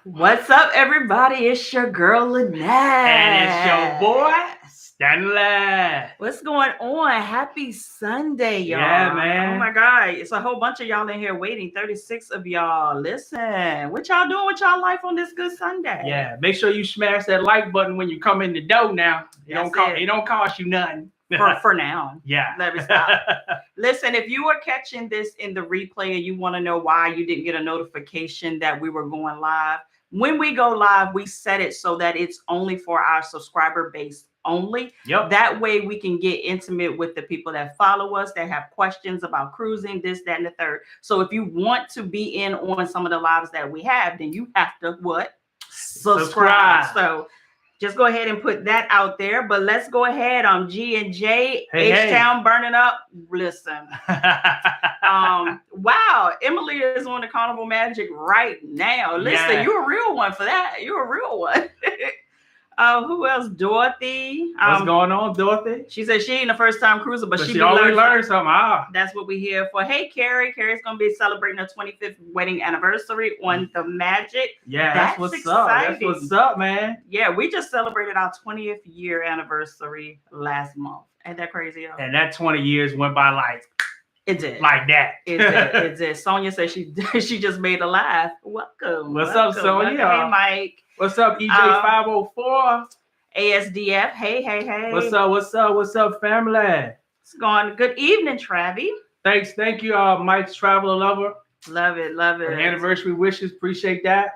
What's up, everybody? It's your girl, Lynette. And it's your boy, Stanley. What's going on? Happy Sunday, y'all. Yeah, man. Oh, my God. It's a whole bunch of y'all in here waiting. 36 of y'all. Listen, what y'all doing with y'all life on this good Sunday? Yeah, make sure you smash that like button when you come in the door now. It don't cost you nothing. For now. Yeah. Let me stop. Listen, if you are catching this in the replay and you want to know why you didn't get a notification that we were going live, when we go live, we set it so that it's only for our subscriber base only. Yep. That way we can get intimate with the people that follow us, that have questions about cruising, this, that, and the third. So if you want to be in on some of the lives that we have, then you have to what? Subscribe. So just go ahead and put that out there. But let's go ahead. G and J, H-Town burning up. Listen. Wow. Emily is on the Carnival Magic right now. Listen, you're a real one for that. You're a real one. Who else? Dorothy. What's going on, Dorothy? She said she ain't a first-time cruiser, but she always learns something. That's what we're here for. Hey, Carrie. Carrie's going to be celebrating her 25th wedding anniversary on the Magic. Yeah, that's what's up. That's what's up, man. Yeah, we just celebrated our 20th year anniversary last month. Ain't that crazy, y'all? And that 20 years went by like... It did. Like that. It did. Sonia said she just made a laugh. Welcome. What's up, Sonia? Hey, Mike. What's up, EJ504? ASDF. Hey. What's up, family? It's going. Good evening, Travi. Thank you, Mike's Traveler Lover. Love it. For anniversary wishes, appreciate that.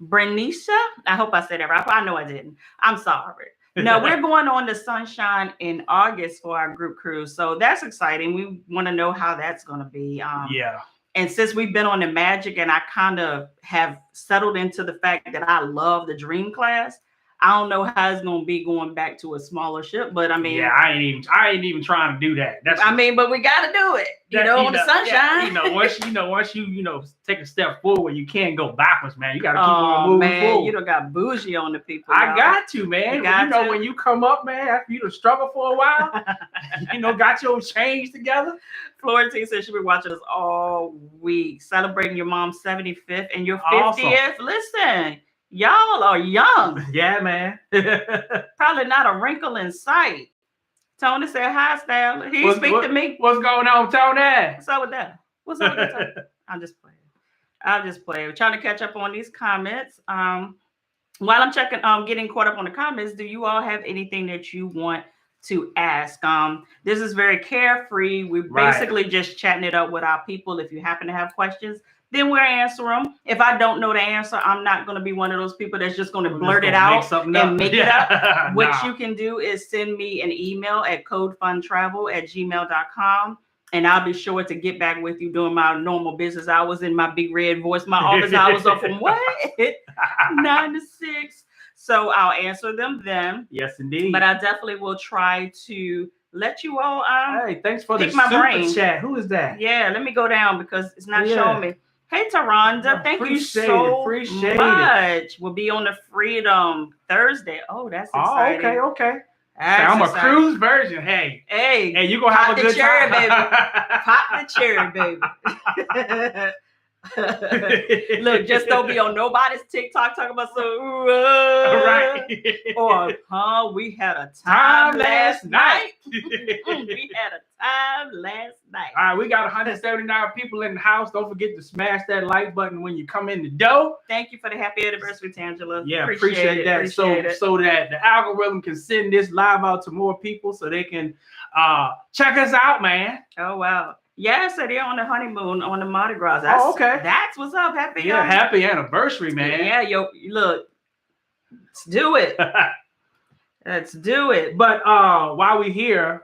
Bernicia, I hope I said that right. I know I didn't. I'm sorry. No, we're going on to Sunshine in August for our group cruise. So that's exciting. We want to know how that's going to be. Yeah. And since we've been on the Magic and I kind of have settled into the fact that I love the Dream class, I don't know how it's going to be going back to a smaller ship, but I mean, yeah, I ain't even trying to do that. But we got to do it, on the Sunshine. Yeah, once you take a step forward, you can't go backwards, man. You got to keep on moving forward. You don't got bougie on the people. I got to, man. When you come up, man, after you struggle for a while, got your change together. Florentine said she'll be watching us all week, celebrating your mom's 75th and your 50th. Awesome. Listen. Y'all are young. Yeah, man. Probably not a wrinkle in sight. Tony said, hi, Stanley. He speak to me. What's going on, Tony? What's up with that? Tony? I'm just playing. We're trying to catch up on these comments. While I'm checking, getting caught up on the comments, do you all have anything that you want to ask? This is very carefree. We're basically just chatting it up with our people. If you happen to have questions, then we'll answer them. If I don't know the answer, I'm not going to be one of those people that's just going to blurt it out and make it up. What you can do is send me an email at codefundtravel@gmail.com, and I'll be sure to get back with you during my normal business hours in my big red voice. My office hours are from 9 to 6. So I'll answer them then. Yes, indeed. But I definitely will try to let you all hey, thanks for the super chat. Who is that? Yeah, let me go down because it's not showing me. Hey, Taronda, thank you so much. We'll be on the Freedom Thursday. Oh, that's exciting. Okay. I'm a cruise version. Hey, you gonna have a good time, baby. Pop the cherry, baby. Look, just don't be on nobody's TikTok talking about right. Or we had a time last night. We had a time last night. All right, we got 179 people in the house. Don't forget to smash that like button when you come in the door. Thank you for the happy anniversary, Tangela. Yeah, appreciate that. So that the algorithm can send this live out to more people so they can check us out, man. Oh wow. Yeah, so they're on the honeymoon on the Mardi Gras. Okay. That's what's up. Happy anniversary, man. Yeah, look, let's do it. Let's do it. But while we're here,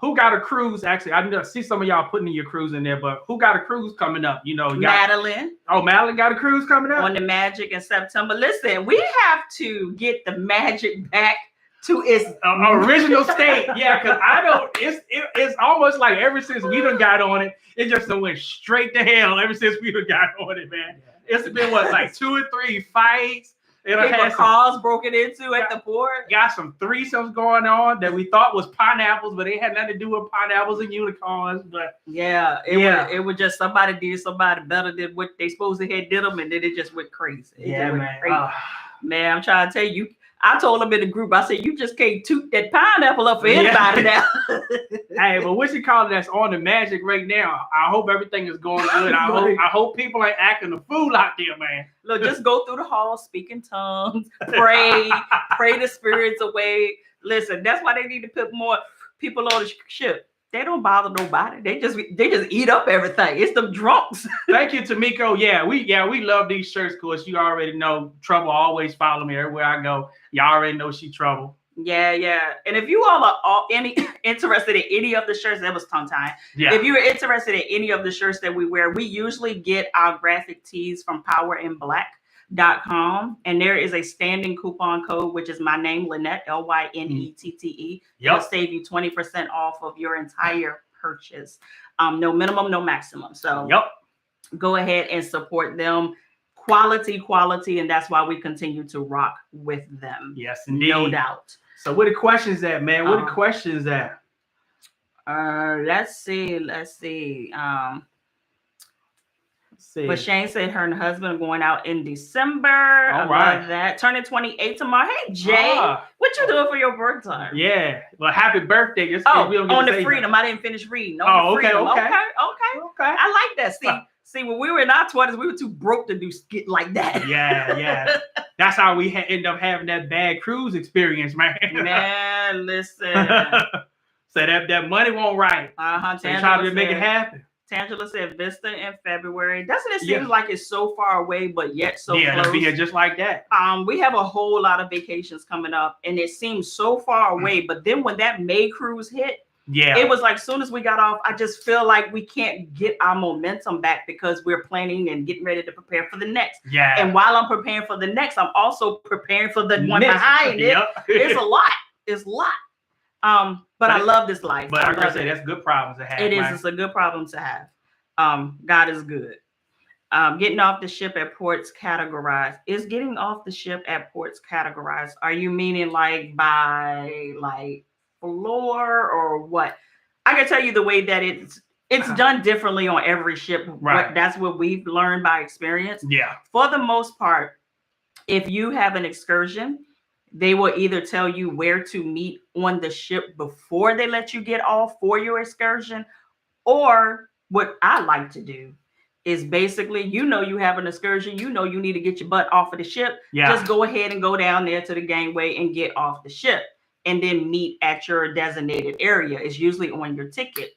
who got a cruise? Actually, I see some of y'all putting your cruise in there, but who got a cruise coming up? Madeline. Oh, Madeline got a cruise coming up? On the Magic in September. Listen, we have to get the Magic back to its original state. Yeah, because it's almost like ever since we done got on it, it just went straight to hell ever since we done got on it, man. It's been like 2 or 3 fights. People cars broken into at the port. Got some threesomes going on that we thought was pineapples, but they had nothing to do with pineapples and unicorns. But it was just somebody did somebody better than what they supposed to have did them, and then it just went crazy. Man, I'm trying to tell you. I told them in the group, I said, you just can't toot that pineapple up for anybody now. Hey, but what you call it that's on the Magic right now? I hope everything is going good. I hope people ain't acting a fool out there, man. Look, just go through the hall, speak in tongues, pray the spirits away. Listen, that's why they need to put more people on the ship. They don't bother nobody. They just eat up everything. It's them drunks. Thank you, Tamiko. We love these shirts, because you already know Trouble always follow me everywhere I go. Y'all already know she Trouble. Yeah. And if you all are interested in any of the shirts, that was tongue tie. Yeah. If you're interested in any of the shirts that we wear, we usually get our graphic tees from powerinblack.com, and there is a standing coupon code, which is my name, Lynette, Lynette. It'll save you 20% off of your entire purchase. No minimum, no maximum. So go ahead and support them. Quality, and that's why we continue to rock with them. Yes, indeed. No doubt. So where the questions at, man? Where the questions at? Let's see. But Shane said her and her husband are going out in December. I love that. Turning 28 tomorrow. Hey, Jay, what you doing for your birthday? Yeah. Well, happy birthday. On the Freedom. I didn't finish reading. Okay. I like that. See, when we were in our 20s, we were too broke to do skit like that. Yeah. That's how we end up having that bad cruise experience, man. Man, listen. So that money won't right. So try to make it happen. Tangela said Vista in February. Doesn't it seem like it's so far away, but yet so close? It'll be just like that. We have a whole lot of vacations coming up, and it seems so far away. But then when that May cruise hit, it was like, as soon as we got off, I just feel like we can't get our momentum back, because we're planning and getting ready to prepare for the next. Yeah. And while I'm preparing for the next, I'm also preparing for the one behind it. It's a lot. It's a lot. But I love this life. But like I say, that's good problems to have. It is. It's a good problem to have. God is good. Getting off the ship at ports categorized. Is getting off the ship at ports categorized? Are you meaning like by like floor or what? I can tell you the way that it's done differently on every ship. Right. That's what we've learned by experience. Yeah. For the most part, if you have an excursion, they will either tell you where to meet on the ship before they let you get off for your excursion, or what I like to do is basically, you have an excursion, you need to get your butt off of the ship. Yeah. Just go ahead and go down there to the gangway and get off the ship, and then meet at your designated area. It's usually on your ticket.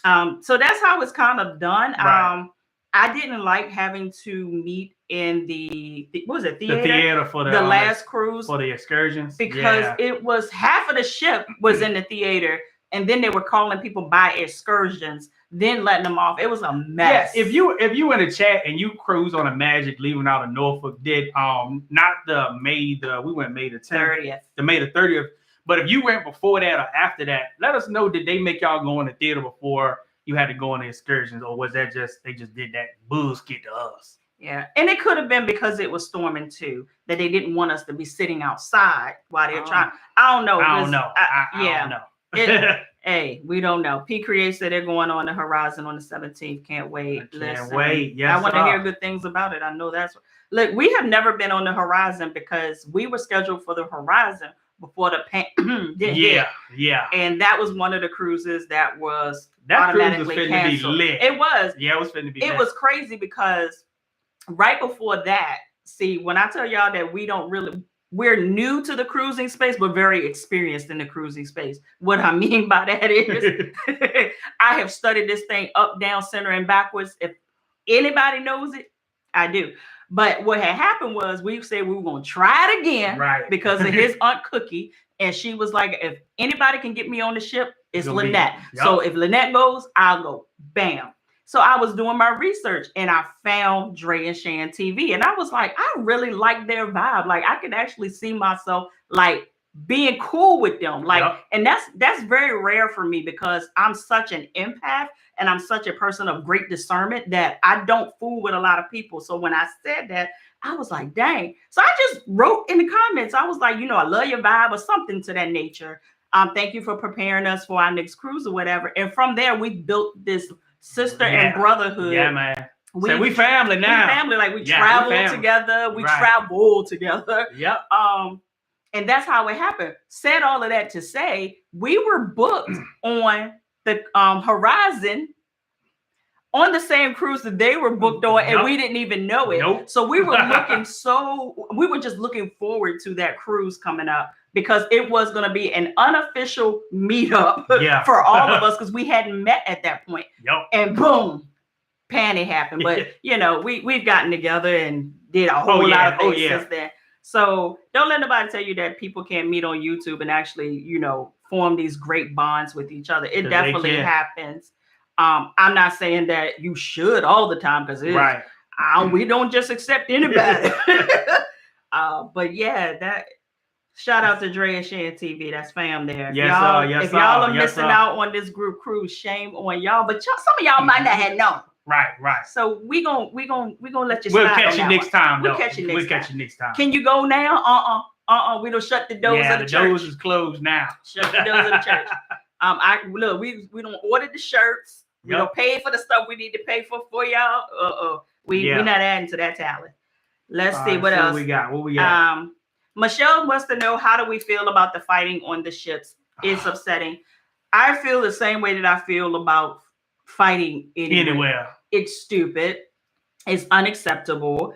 So that's how it's kind of done. Right. I didn't like having to meet in the theater for the last cruise for the excursions, because it was half of the ship was in the theater, and then they were calling people by excursions, then letting them off. It was a mess. Yeah, if you in the chat and you cruise on a Magic leaving out of Norfolk, we went May the 10th, the May the 30th. But if you went before that or after that, let us know. Did they make y'all go in the theater before you had to go on the excursions, or was that they just did that bullshit to us? Yeah, and it could have been because it was storming too, that they didn't want us to be sitting outside while they're trying. I don't know. I don't know. Hey, we don't know. P Create said they're going on the Horizon on the 17th. Can't wait. Can't wait. Yes, I want to hear good things about it. I know look, we have never been on the Horizon because we were scheduled for the Horizon before the hit. And that was one of the cruises that was automatically canceled. It was. Yeah, it was finna be. It was crazy because right before that, see, when I tell y'all that we're new to the cruising space, but very experienced in the cruising space. What I mean by that is I have studied this thing up, down, center, and backwards. If anybody knows it, I do. But what had happened was we said we were going to try it again, right? Because of his Aunt Cookie. And she was like, if anybody can get me on the ship, it's Lynette. Yep. So if Lynette goes, I'll go. Bam. So I was doing my research and I found Dre and Shan TV. And I was like, I really like their vibe. Like, I could actually see myself like being cool with them. Like, Yep. and that's very rare for me because I'm such an empath and I'm such a person of great discernment that I don't fool with a lot of people. So when I said that, I was like, dang. So I just wrote in the comments, I was like, I love your vibe or something to that nature. Thank you for preparing us for our next cruise or whatever. And from there, we built this sister and brotherhood. Yeah, man. We family now. We family, like we travel together. We travel together. Yep. And that's how it happened. Said all of that to say, we were booked on the Horizon on the same cruise that they were booked on, and we didn't even know it. Nope. So we were we were just looking forward to that cruise coming up because it was going to be an unofficial meetup for all of us because we hadn't met at that point. Yep. And boom, panic happened. But we've gotten together and did a whole lot of things since then. So don't let nobody tell you that people can't meet on YouTube and actually, form these great bonds with each other. It definitely happens. I'm not saying that you should all the time because we don't just accept anybody. But that shout out to Dre and Shan TV. That's fam there. Yes, if y'all are missing out on this group cruise, shame on y'all. But some of y'all might not have known. Right. So we gonna let you. We'll catch you next time. We'll catch you next time. time. Can you go now? We don't shut the doors of the church. The doors is closed now. Shut the doors of the church. We don't order the shirts. We don't pay for the stuff we need to pay for y'all. We're not adding to that talent. Let's see what else. What we got? Michelle wants to know, how do we feel about the fighting on the ships? It's upsetting. I feel the same way that I feel about fighting anywhere. It's stupid. It's unacceptable.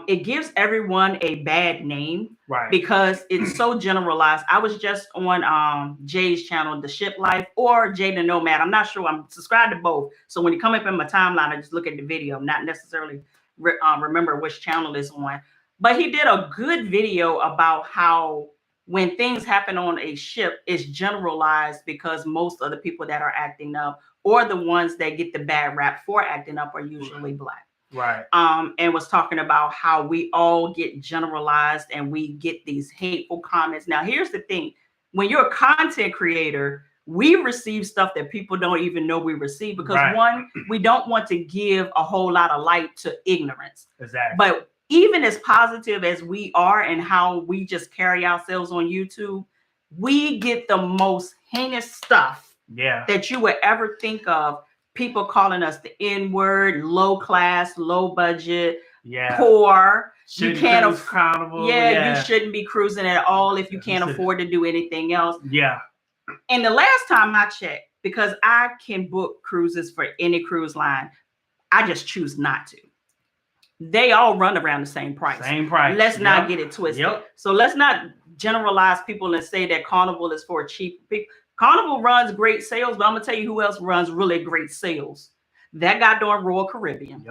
It gives everyone a bad name, because it's so generalized. I was just on Jay's channel, The Ship Life, or Jay the Nomad. I'm not sure. I'm subscribed to both. So when you come up in my timeline, I just look at the video, not necessarily remember which channel it's on. But he did a good video about how when things happen on a ship, it's generalized because most of the people that are acting up or the ones that get the bad rap for acting up are usually Black. Right. And was talking about how we all get generalized and we get these hateful comments. Now, here's the thing. When you're a content creator, we receive stuff that people don't even know we receive because one, we don't want to give a whole lot of light to ignorance. Exactly. But even as positive as we are and how we just carry ourselves on YouTube, we get the most heinous stuff that you would ever think of. People calling us the N-word, low class, low budget, poor. You can't accountable. You shouldn't be cruising at all if you can't afford to do anything else. Yeah. And the last time I checked, because I can book cruises for any cruise line, I just choose not to. They all run around the same price. Let's not get it twisted. So let's not generalize people and say that Carnival is for cheap people. Carnival runs great sales, but I'm gonna tell you who else runs really great sales. That goddamn Royal Caribbean.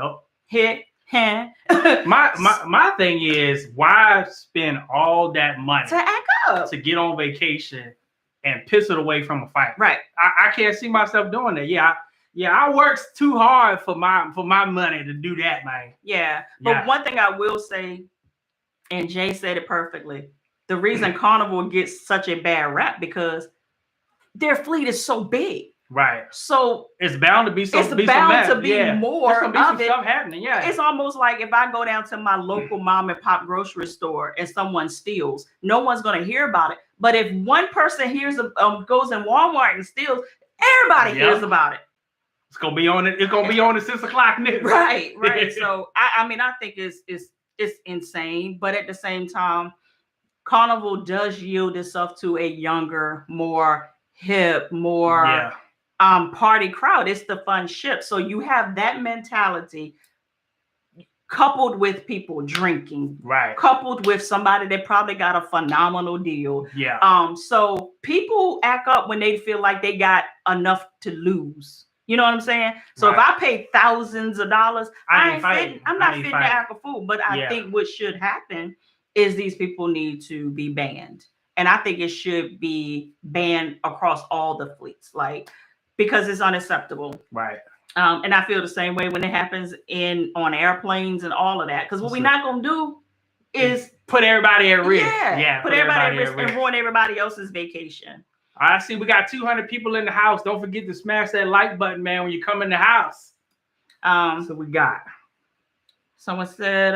My thing is, why spend all that money to act up to get on vacation and piss it away from a fight? Right. I can't see myself doing that. I worked too hard for my money to do that, man. But one thing I will say, and Jay said it perfectly, the reason Carnival gets such a bad rap because their fleet is so big. Right. So it's bound to be more of it. Stuff happening. It's almost like if I go down to my local mom and pop grocery store and someone steals, no one's going to hear about it. But if one person goes in Walmart and steals, everybody hears about it. It's gonna be on it. It's gonna be on the 6 o'clock news. Right. So I think it's insane, but at the same time, Carnival does yield itself to a younger, more hip, more party crowd. It's the fun ship. So you have that mentality coupled with people drinking, coupled with somebody that probably got a phenomenal deal. So people act up when they feel like they got enough to lose. You know what I'm saying? So if I pay thousands of dollars, I'm not fitting to act a fool. But I think what should happen is these people need to be banned. And I think it should be banned across all the fleets, because it's unacceptable. Right. And I feel the same way when it happens on airplanes and all of that. Because what we're not going to do, is put everybody at risk. Yeah, put everybody at risk and ruin everybody else's vacation. All right, see, we got 200 people in the house. Don't forget to smash that like button, man, when you come in the house. So we got. Someone said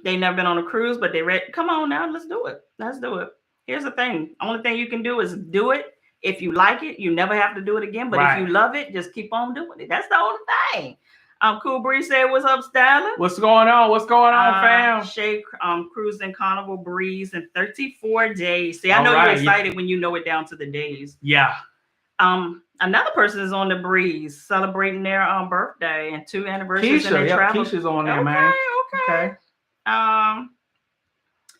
they never been on a cruise, but they read. Come on now, let's do it. Let's do it. Here's the thing. Only thing you can do is do it. If you like it, you never have to do it again. But if you love it, just keep on doing it. That's the only thing. Cool Breeze said, "What's up, Styler? What's going on? What's going on, fam?" Shay cruising Carnival Breeze in 34 days. See, I know you're excited when you know it down to the days. Yeah. Another person is on the Breeze celebrating their birthday and 2 anniversaries in their travel. Keisha's on there, man. Okay.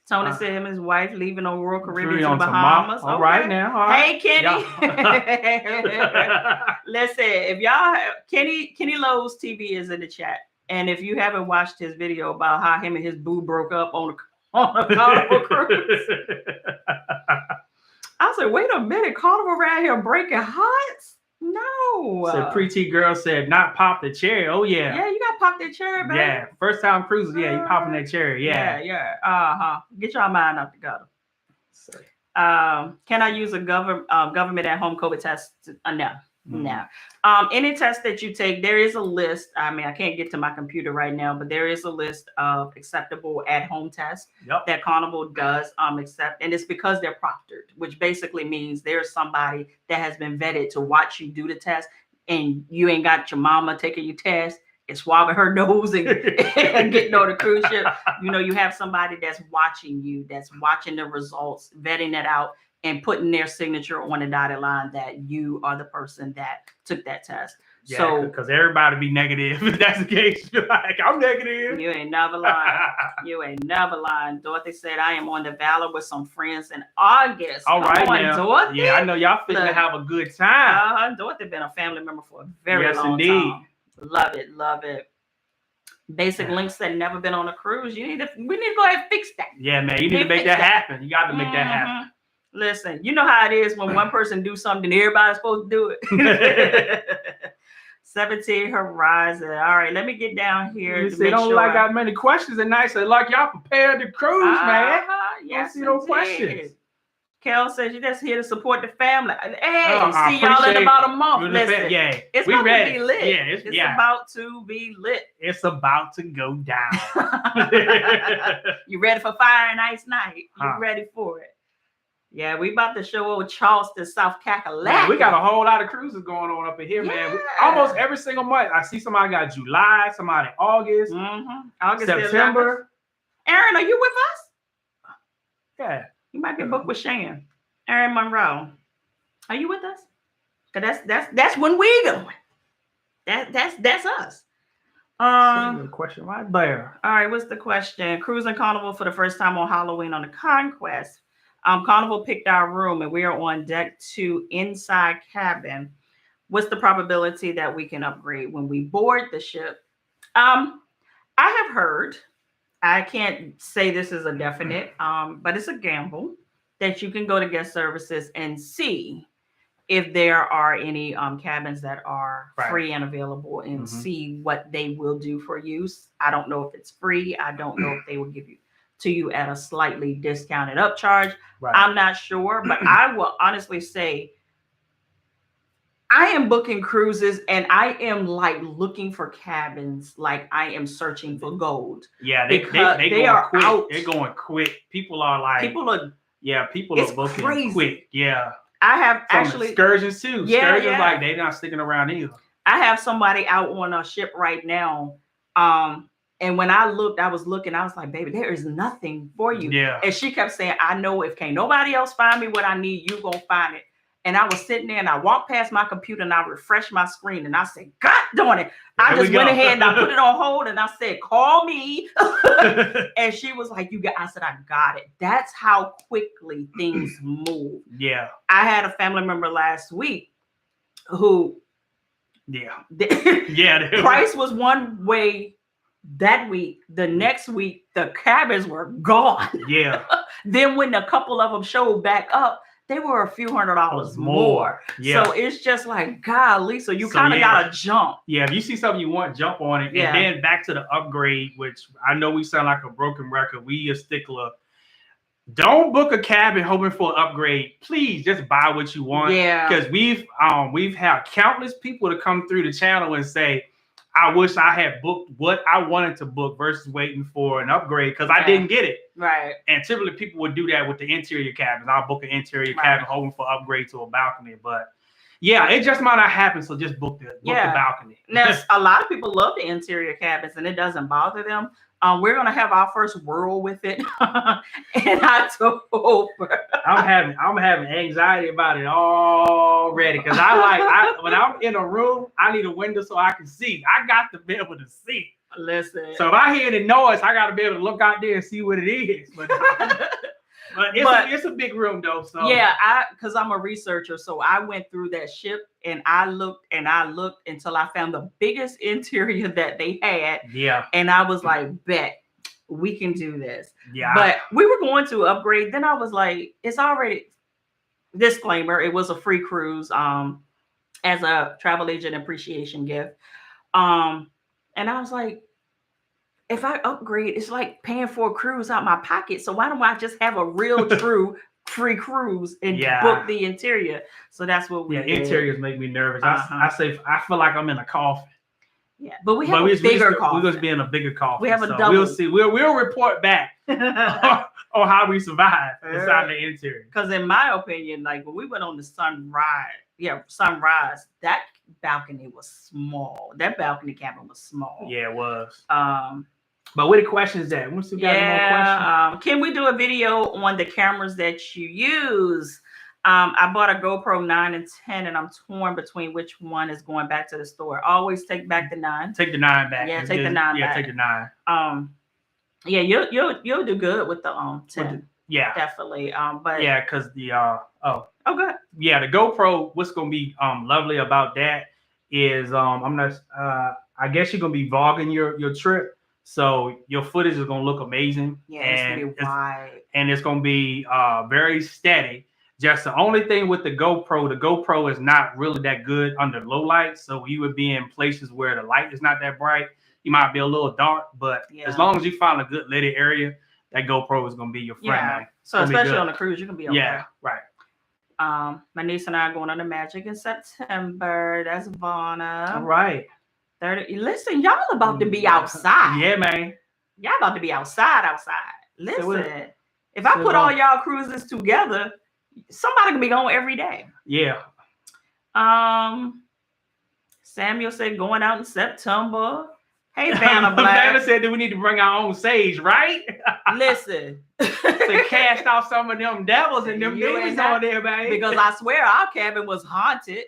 Tony said him and his wife leaving on Royal Caribbean to the Bahamas. All right now. All right. Hey, Kenny. Listen, if y'all Kenny Lowe's TV is in the chat, and if you haven't watched his video about how him and his boo broke up on a Carnival cruise, I said, wait a minute, Carnival around here breaking hearts? No. So pretty girl said, not pop the cherry. Oh yeah. Yeah, you got to pop that cherry, baby. Yeah, first time cruising. Yeah, you popping that cherry. Yeah. Get your mind up together. Can I use a government at home COVID test? No. No. Any test that you take, there is a list. I mean, I can't get to my computer right now, but there is a list of acceptable at-home tests that Carnival does accept. And it's because they're proctored, which basically means there's somebody that has been vetted to watch you do the test, and you ain't got your mama taking your test and swabbing her nose and getting on the cruise ship. You know, you have somebody that's watching you, that's watching the results, vetting it out, and putting their signature on the dotted line that you are the person that took that test. Yeah, so because everybody be negative. If that's the case, you're like, I'm negative. You ain't never lying. You ain't never lying. Dorothy said, I am on the Valor with some friends in August. All right, now. Dorothy. Yeah, I know y'all finna to have a good time. Dorothy been a family member for a very long time. Love it, love it. Basic Link said, never been on a cruise. We need to go ahead and fix that. Yeah, man, you need to make that happen. You got to make that happen. Listen, you know how it is when one person do something, everybody's supposed to do it. 17 Horizon. All right, let me get down here. You see, don't like got many questions tonight, so like y'all prepared to cruise, man. Yes, see no questions. Kel says you just here to support the family. Hey, see y'all in about a month. Listen, it's about to be lit. Yeah, it's about to be lit. It's about to go down. You ready for Fire and Ice Night? You ready for it? Yeah, we about to show old Charleston, South Carolina. We got a whole lot of cruises going on up in here, man. Almost every single month. I see somebody got July, somebody August, August, September. Aaron, are you with us? Yeah. You might be booked with Shan. Aaron Monroe. Are you with us? Cause that's when we going. That's us. The question right there. All right, what's the question? Cruising Carnival for the first time on Halloween on the Conquest. Carnival picked our room and we are on deck 2 inside cabin. What's the probability that we can upgrade when we board the ship? I have heard, I can't say this is a definite, but it's a gamble that you can go to guest services and see if there are any cabins that are free and available and see what they will do for you. I don't know if it's free. I don't know if they will give you to you at a slightly discounted upcharge. I'm not sure, but I will honestly say I am booking cruises and I am like looking for cabins like I am searching for gold. Yeah, they are quick. Out. They're going quick. People are booking crazy. Quick. Yeah. I have actually Excursions too. Excursions like they're not sticking around either. I have somebody out on a ship right now. And when I was looking, I was like, baby, there is nothing for you. Yeah. And she kept saying, I know if can't nobody else find me what I need, you gonna find it. And I was sitting there and I walked past my computer and I refreshed my screen and I said, God darn it. I just went ahead and I put it on hold and I said, call me. And she was like, I said, I got it. That's how quickly things move. Yeah. I had a family member last week who price was one way that week. The next week, the cabins were gone. Yeah. Then when a couple of them showed back up, they were a few $100s more. Yeah. So it's just like, golly, so you kind of got to jump. Yeah, if you see something you want, jump on it. And then back to the upgrade, which I know we sound like a broken record. We a stickler. Don't book a cabin hoping for an upgrade. Please just buy what you want. Yeah. Because we've had countless people to come through the channel and say, I wish I had booked what I wanted to book versus waiting for an upgrade because I didn't get it. Right. And typically people would do that with the interior cabins. I'll book an interior cabin hoping for upgrade to a balcony. But yeah, it just might not happen. So just book the balcony. Now, a lot of people love the interior cabins and it doesn't bother them. We're gonna have our first whirl with it in October. I'm having anxiety about it already because when I'm in a room, I need a window so I can see. I got to be able to see. Listen. So if I hear the noise, I got to be able to look out there and see what it is. But it's a big room though. So yeah, because I'm a researcher, so I went through that ship and I looked until I found the biggest interior that they had. Yeah. And I was like, bet we can do this. Yeah. But we were going to upgrade. Then I was like, it's already disclaimer, it was a free cruise as a travel agent appreciation gift. And I was like, if I upgrade, it's like paying for a cruise out my pocket. So why don't I just have a real true free cruise and book the interior? So that's what we did. Interiors make me nervous. I feel like I'm in a coffin. Yeah, but we have a bigger coffin. We're going to be in a bigger coffin. We have a double. We'll see. We'll report back on how we survive inside the interior. Because in my opinion, like when we went on the sunrise, that balcony was small. That balcony cabin was small. Yeah, it was. But where the questions at? We still got more questions. Can we do a video on the cameras that you use? I bought a GoPro 9 and 10, and I'm torn between which one is going back to the store. Always take back the 9. Take the 9 back. Yeah, take the 9 back. Yeah, take the 9. Yeah, you'll do good with the 10. Yeah, definitely. But yeah, because the good. Yeah, the GoPro. What's gonna be lovely about that is I guess you're gonna be vlogging your trip. So your footage is gonna look amazing. Yeah, it's gonna be wide. And it's gonna be very steady. Just the only thing with the GoPro is not really that good under low light. So you would be in places where the light is not that bright. You might be a little dark, but as long as you find a good lighted area, that GoPro is gonna be your friend. Yeah. So especially on the cruise, you can be okay. Yeah, right. My niece and I are going on the Magic in September. That's Vonna. All right. 30. Listen, y'all about to be outside. Yeah, man. Y'all about to be outside. Listen, if I put all y'all cruises together, somebody can be going every day. Yeah. Samuel said going out in September. Hey, Vanna Black. Vanna said that we need to bring our own sage, right? Listen. To cast out some of them devils and them demons on there, man. Because I swear our cabin was haunted.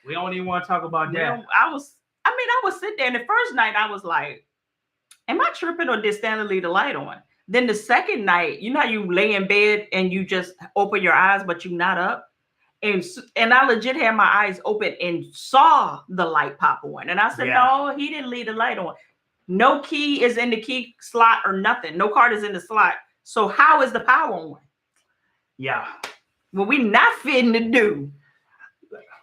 We don't even want to talk about that. I was sitting there, and the first night I was like, am I tripping or did Stanley leave the light on? Then the second night, you know how you lay in bed and you just open your eyes, but you're not up? And I legit had my eyes open and saw the light pop on. And I said, no, he didn't leave the light on. No key is in the key slot or nothing. No card is in the slot. So how is the power on? Yeah. What we not fitting to do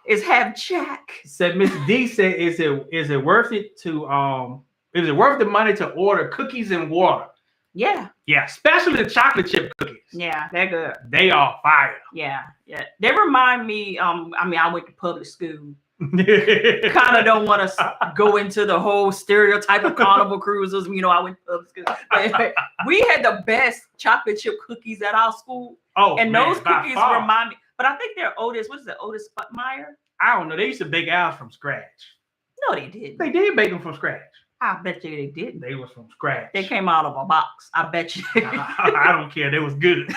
is have Jack. Said Miss D said, is it worth it to is it worth the money to order cookies and water? Yeah. Yeah, especially the chocolate chip cookies. Yeah, they're good. They are fire. Yeah. They remind me, I went to public school. Kind of don't want to go into the whole stereotype of Carnival cruises. You know, I went to public school. But we had the best chocolate chip cookies at our school. Oh, and those cookies remind me. But I think they're Otis. What is it? Otis Sputmeyer? I don't know. They used to bake ours from scratch. No, they didn't. They did bake them from scratch. I bet you they didn't. They was from scratch. They came out of a box. I bet you. I don't care. They was good.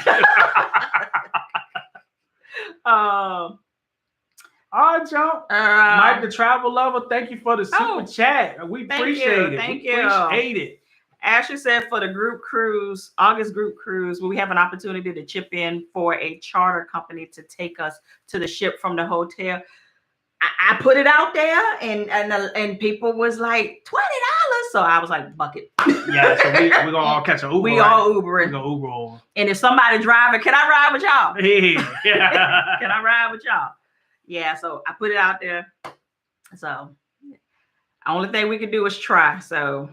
All right, y'all. Mike, the travel lover, thank you for the super chat. We appreciate it. Thank you. Appreciate it. Ashley said for the group cruise, August group cruise, we have an opportunity to chip in for a charter company to take us to the ship from the hotel. I put it out there, and people was like, $20. So I was like, bucket. Yeah, so we're gonna all catch an Uber. We all Ubering. We're gonna Uber over. And if somebody driving, can I ride with y'all? Yeah. Can I ride with y'all? Yeah, so I put it out there. So the only thing we can do is try. So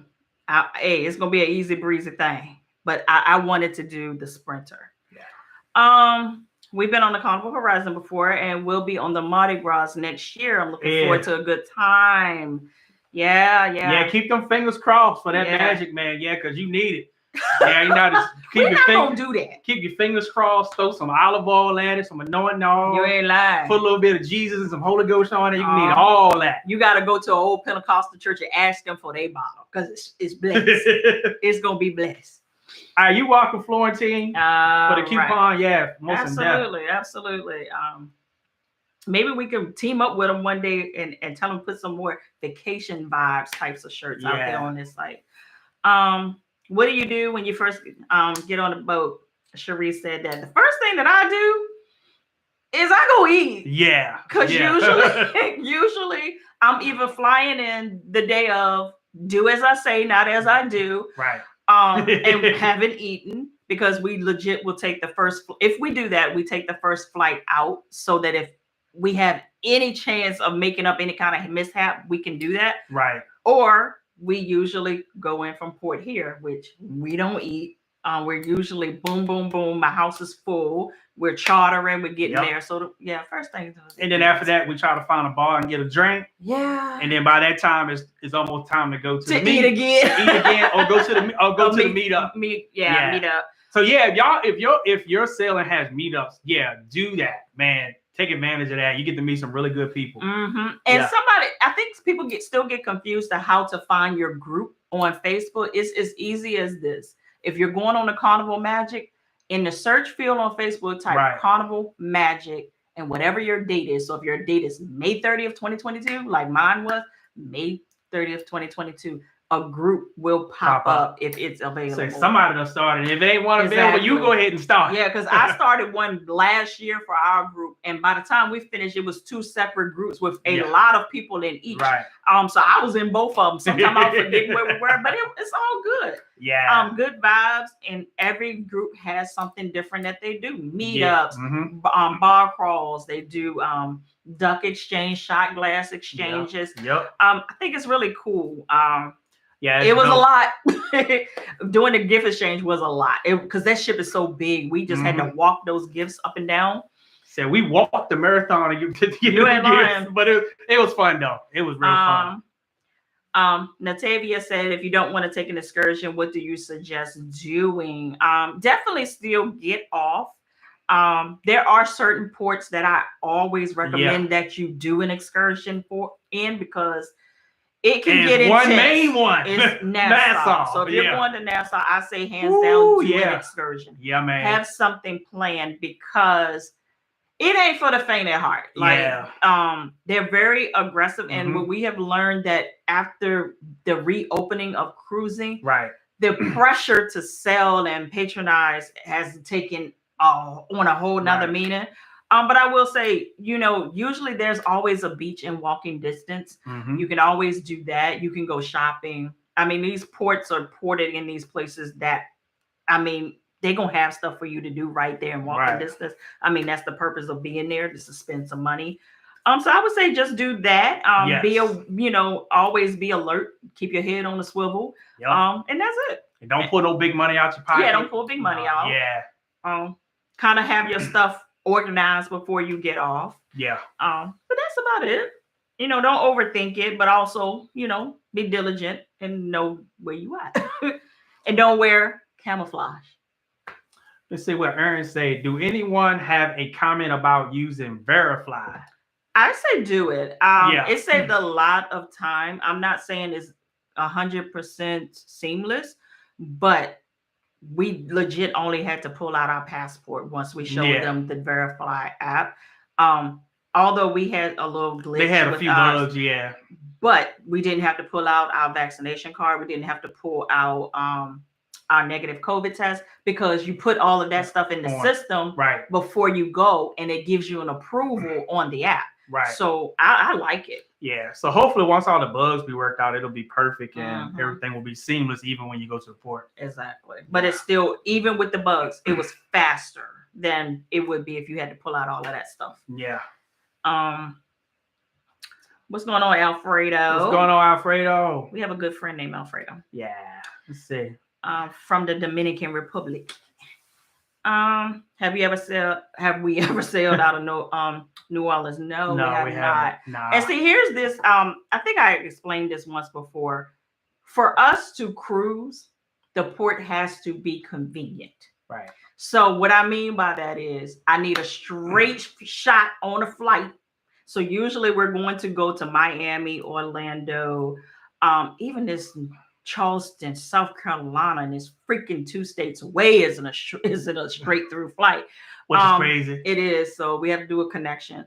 hey, it's gonna be an easy breezy thing. But I wanted to do the Sprinter. Yeah. We've been on the Carnival Horizon before, and we'll be on the Mardi Gras next year. I'm looking forward to a good time. Yeah. Keep them fingers crossed for that magic, man. Yeah, because you need it. Yeah, you know, just keep gonna do that. Keep your fingers crossed. Throw some olive oil at it, some anointing oil. You ain't lying. Put a little bit of Jesus and some Holy Ghost on it. You need all that. You got to go to an old Pentecostal church and ask them for their bottle because it's blessed. It's gonna be blessed. Are you walking Florentine for the coupon? Right. Yeah, Absolutely. Maybe we can team up with them one day and tell them to put some more vacation vibes types of shirts out there on this site. What do you do when you first get on the boat? Cherie said that the first thing that I do is I go eat. Yeah. Because usually I'm either flying in the day of, do as I say, not as I do. Right. And haven't eaten because we legit will take the first. If we do that, we take the first flight out so that if we have any chance of making up any kind of mishap, we can do that. Right. Or we usually go in from port here, which we don't eat. We're usually boom, boom, boom. My house is full. We're chartering. We're getting there. So first thing. And then after that, we try to find a bar and get a drink. Yeah. And then by that time, it's almost time to go to the eat again. Or go to the meetup. Meetup. So y'all, if your sailing has meetups, do that, man. Take advantage of that. You get to meet some really good people. Mm-hmm. And I think people still get confused to how to find your group on Facebook. It's as easy as this. If you're going on the Carnival Magic, in the search field on Facebook, type Carnival Magic and whatever your date is. So if your date is May 30th, 2022, like mine was May 30th, 2022, a group will pop up if it's available. So somebody done started. If it ain't one available, you go ahead and start. Yeah, because I started one last year for our group, and by the time we finished, it was 2 separate groups with a lot of people in each. Right. So I was in both of them. Sometimes I forget where we were, but it's all good. Yeah. Good vibes, and every group has something different that they do. Meetups, bar crawls. They do duck exchange, shot glass exchanges. Yep. I think it's really cool. It was a lot. Doing the gift exchange was a lot because that ship is so big. We just had to walk those gifts up and down. So we walked the marathon to get the gifts, but it was fun though. It was real fun. Natavia said, if you don't want to take an excursion, what do you suggest doing? Definitely still get off. There are certain ports that I always recommend that you do an excursion because it can get intense. One main one. It's Nassau. So if you're going to Nassau, I say hands down, do an excursion. Yeah, man. Have something planned because it ain't for the faint at heart. They're very aggressive. And what we have learned that after the reopening of cruising, the pressure to sell and patronize has taken on a whole nother meaning. But I will say, usually there's always a beach in walking distance. You can always do that. You can go shopping. I mean, these ports are ported in these places that, they're going to have stuff for you to do right there in walking distance. I mean, that's the purpose of being there, just to spend some money. So I would say just do that. Always be alert. Keep your head on the swivel. And that's it. And don't pull no big money out your pocket. Yeah, don't pull big money out. Yeah. Kind of have your stuff organized before you get off. Yeah. But that's about it. Don't overthink it, but also, be diligent and know where you at. And don't wear camouflage. Let's see what Aaron say. Do anyone have a comment about using Verifly? I say do it. It saved a lot of time. I'm not saying it's 100% seamless, but we legit only had to pull out our passport once we showed them the Verify app. Although we had a little glitch. They had a few bugs, but we didn't have to pull out our vaccination card. We didn't have to pull out our negative COVID test because you put all of that stuff in the system before you go, and it gives you an approval on the app. Right. So I like it. Yeah. So hopefully once all the bugs be worked out, it'll be perfect and everything will be seamless even when you go to the port. Exactly. But it's still, even with the bugs, it was faster than it would be if you had to pull out all of that stuff. Yeah. What's going on, Alfredo? What's going on, Alfredo? We have a good friend named Alfredo. Yeah. Let's see. From the Dominican Republic. Have we ever sailed out of New Orleans? No, we have not. Nah. And see, here's this. I think I explained this once before. For us to cruise, the port has to be convenient. Right. So what I mean by that is I need a straight shot on a flight. So usually we're going to go to Miami, Orlando, even this Charleston, South Carolina, and it's freaking 2 states away isn't a straight through flight. Which is crazy. It is. So we have to do a connection.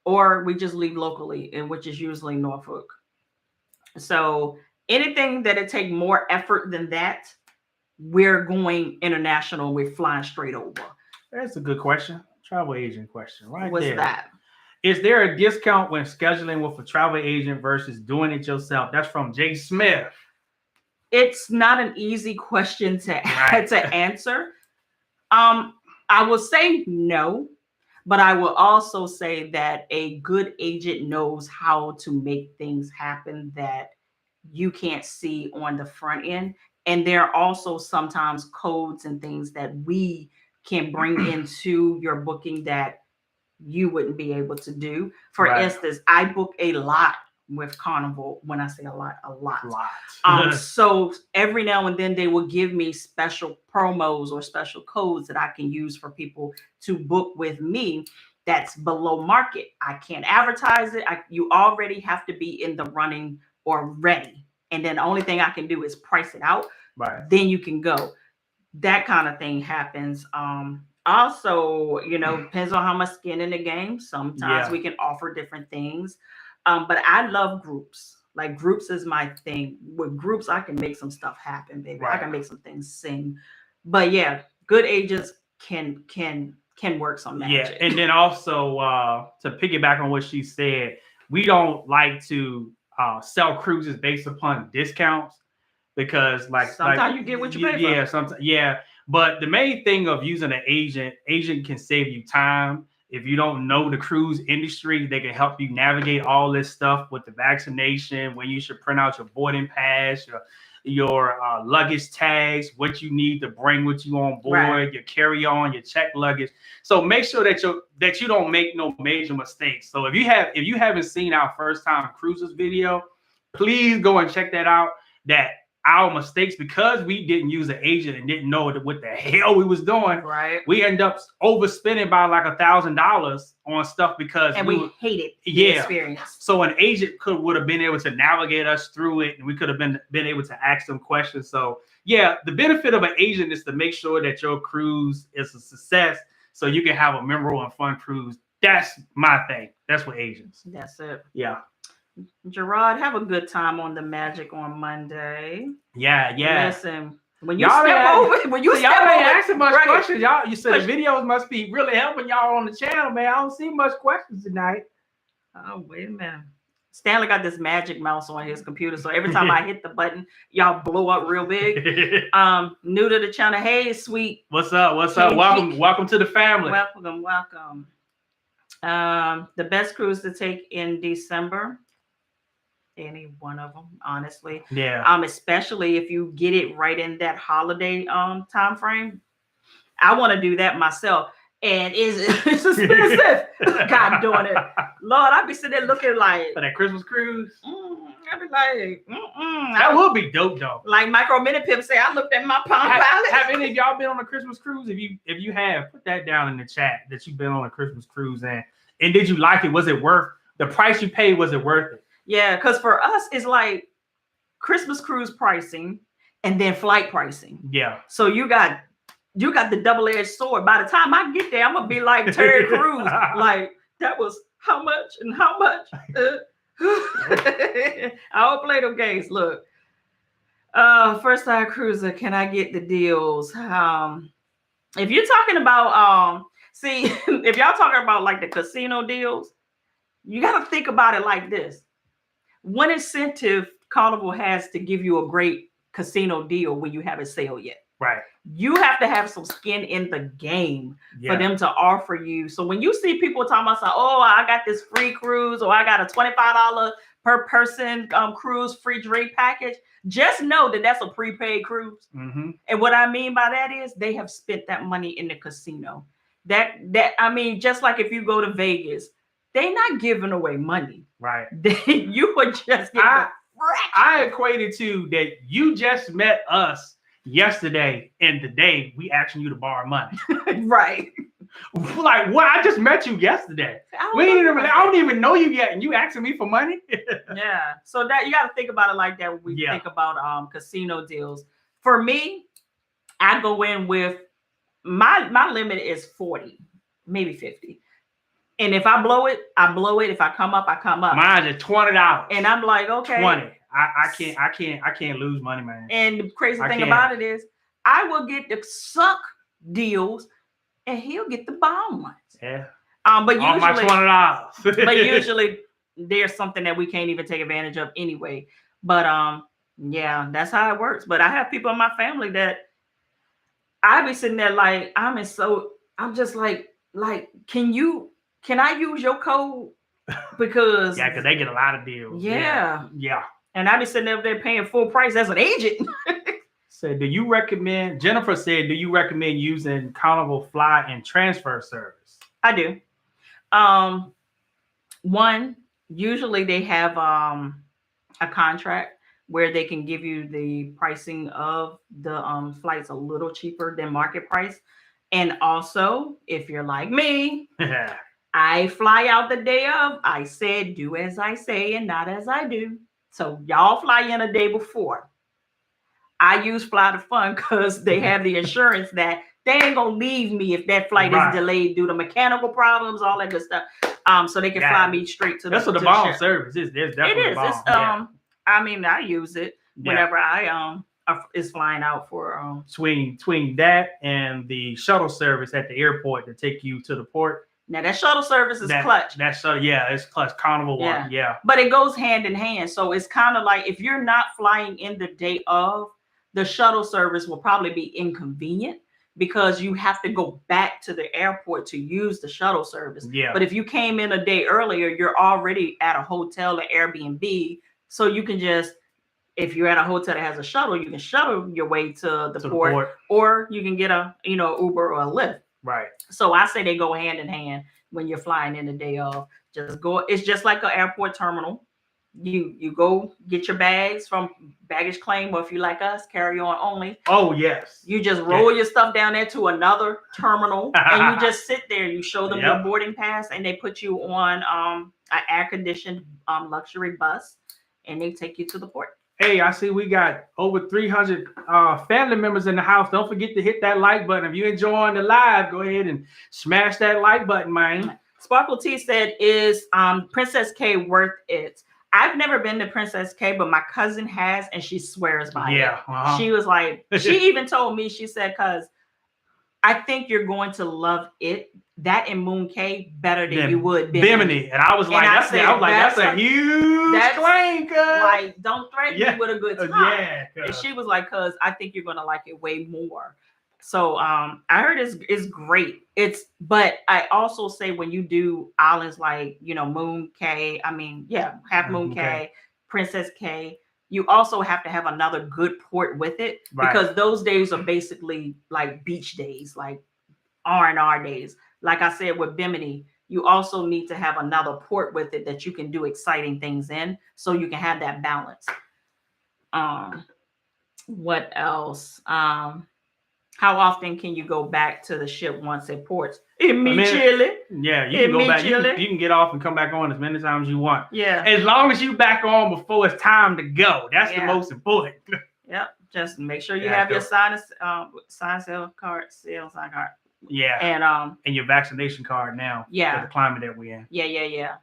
Or we just leave locally, and which is usually Norfolk. So anything that it take more effort than that, we're going international. We're flying straight over. That's a good question. Travel agent question, right? What's there. that? Is there a discount when scheduling with a travel agent versus doing it yourself? That's from Jay Smith. It's not an easy question to answer. I will say no, but I will also say that a good agent knows how to make things happen that you can't see on the front end. And there are also sometimes codes and things that we can bring into your booking that you wouldn't be able to do. For instance, I book a lot with Carnival. When I say a lot. So every now and then they will give me special promos or special codes that I can use for people to book with me that's below market. I can't advertise it. You already have to be in the running or ready. And then the only thing I can do is price it out. Right. Then you can go. That kind of thing happens. Also, depends on how much skin in the game. Sometimes we can offer different things. But I love groups. Like, groups is my thing. With groups, I can make some stuff happen, baby. Right. I can make some things sing. But yeah, good agents can work some magic. Yeah, and then also to piggyback on what she said, we don't like to sell cruises based upon discounts because sometimes you get what you pay for. Yeah, sometimes But the main thing of using an agent can save you time. If you don't know the cruise industry, they can help you navigate all this stuff with the vaccination, when you should print out your boarding pass, your luggage tags, what you need to bring with you on board, your carry-on, your check luggage. So make sure that you don't make no major mistakes. So if you haven't seen our first time cruises video, please go and check that out. That our mistakes, because we didn't use an agent and didn't know what the hell we was doing. Right. We end up overspending by like $1,000 on stuff because we hated the experience. So an agent would have been able to navigate us through it, and we could have been able to ask them questions. So yeah, the benefit of an agent is to make sure that your cruise is a success, so you can have a memorable and fun cruise. That's my thing. That's what agents. That's it. Yeah. Gerard, have a good time on the Magic on Monday. Yeah. Listen, when you step asking much questions, y'all. You said the videos must be really helping y'all on the channel, man. I don't see much questions tonight. Oh, wait a minute. Stanley got this magic mouse on his computer, so every time I hit the button, y'all blow up real big. New to the channel, hey, sweet. What's up? Welcome to the family. Welcome. The best cruise to take in December. Any one of them, honestly. Yeah. Especially if you get it right in that holiday time frame. I want to do that myself. And it's expensive. God doing it. Lord, I'd be sitting there looking like for that Christmas cruise. I'd be like, that would be dope though. Like Micro Minute Pimp say, I looked at my Palm Pilot. Have any of y'all been on a Christmas cruise? If you have, put that down in the chat that you've been on a Christmas cruise and did you like it? Was it worth the price you paid? Was it worth it? Yeah, because for us, it's like Christmas cruise pricing and then flight pricing. Yeah. So you got the double-edged sword. By the time I get there, I'm gonna be like Terry Crews. Like, that was how much and how much. I don't play them games. Look, first time cruiser, can I get the deals? If you're talking about See, if y'all talking about like the casino deals, you got to think about it like this. One incentive Carnival has to give you a great casino deal when you haven't sailed yet. Right. You have to have some skin in the game for them to offer you. So when you see people talking about, oh, I got this free cruise, or I got a $25 per person cruise free drink package, just know that that's a prepaid cruise. Mm-hmm. And what I mean by that is they have spent that money in the casino. That I mean, just like if you go to Vegas, they're not giving away money. Right. You would just get I equated to that you just met us yesterday, and today we asking you to borrow money. Right. Like, what? I just met you yesterday. I don't even know you yet, and you asking me for money? Yeah. So that you got to think about it like that when we think about casino deals. For me, I go in with my limit is 40, maybe 50. And if I blow it, I blow it. If I come up, I come up. Mine's at $20. And I'm like, okay. 20. I can't lose money, man. And the crazy thing about it is I will get the suck deals and he'll get the bomb ones. Yeah. But usually my $20. But usually there's something that we can't even take advantage of anyway. But yeah, that's how it works. But I have people in my family that I be sitting there like I'm just like can I use your code? Because because they get a lot of deals. Yeah. And I be sitting there paying full price as an agent. Jennifer said, do you recommend using Carnival Fly and Transfer service? I do. One, usually they have a contract where they can give you the pricing of the flights a little cheaper than market price. And also, if you're like me, I fly out the day of. I said, do as I say and not as I do. So y'all fly in a day before. I use Fly to Fun because they have the insurance that they ain't gonna leave me if that flight is delayed due to mechanical problems, all that good stuff. So they can fly me straight to that's what the bomb service is. There's definitely it is. Bomb. I mean, I use it whenever I is flying out for between that and the shuttle service at the airport to take you to the port. Now that shuttle service is clutch. It's clutch. Carnival one, But it goes hand in hand. So it's kind of like if you're not flying in the day of, the shuttle service will probably be inconvenient because you have to go back to the airport to use the shuttle service. Yeah. But if you came in a day earlier, you're already at a hotel or Airbnb, so you can just, if you're at a hotel that has a shuttle, you can shuttle your way to the port, or you can get a Uber or a Lyft. Right. So I say they go hand in hand when you're flying in the day of. Just go. It's just like an airport terminal. You go get your bags from baggage claim, or if you like us, carry on only. Oh yes. You just roll your stuff down there to another terminal, and you just sit there. You show them your boarding pass, and they put you on an air conditioned luxury bus, and they take you to the port. Hey, I see we got over 300 family members in the house. Don't forget to hit that like button. If you're enjoying the live, go ahead and smash that like button, man. Sparkle T said, is Princess K worth it? I've never been to Princess K, but my cousin has, and she swears by it. Uh-huh. She was like, she even told me, she said, cuz I think you're going to love it, that in Moon Cay, better than you would Bimini. And I was like, that's a huge claim, cuz. Like, don't threaten me with a good time. Yeah, and she was like, cuz I think you're gonna like it way more. So I heard it's great. But I also say when you do islands like Moon Cay, Half Moon Cay, Princess Cay, you also have to have another good port with it, because those days are basically like beach days, like R&R days. Like I said with Bimini, you also need to have another port with it that you can do exciting things in, so you can have that balance. What else? How often can you go back to the ship once it ports? Immediately. Yeah, you can go back. You can get off and come back on as many times as you want. Yeah. As long as you back on before it's time to go. That's the most important. Yep. Just make sure you have your sign sale card. Yeah. And your vaccination card now. Yeah. For the climate that we're in. Yeah.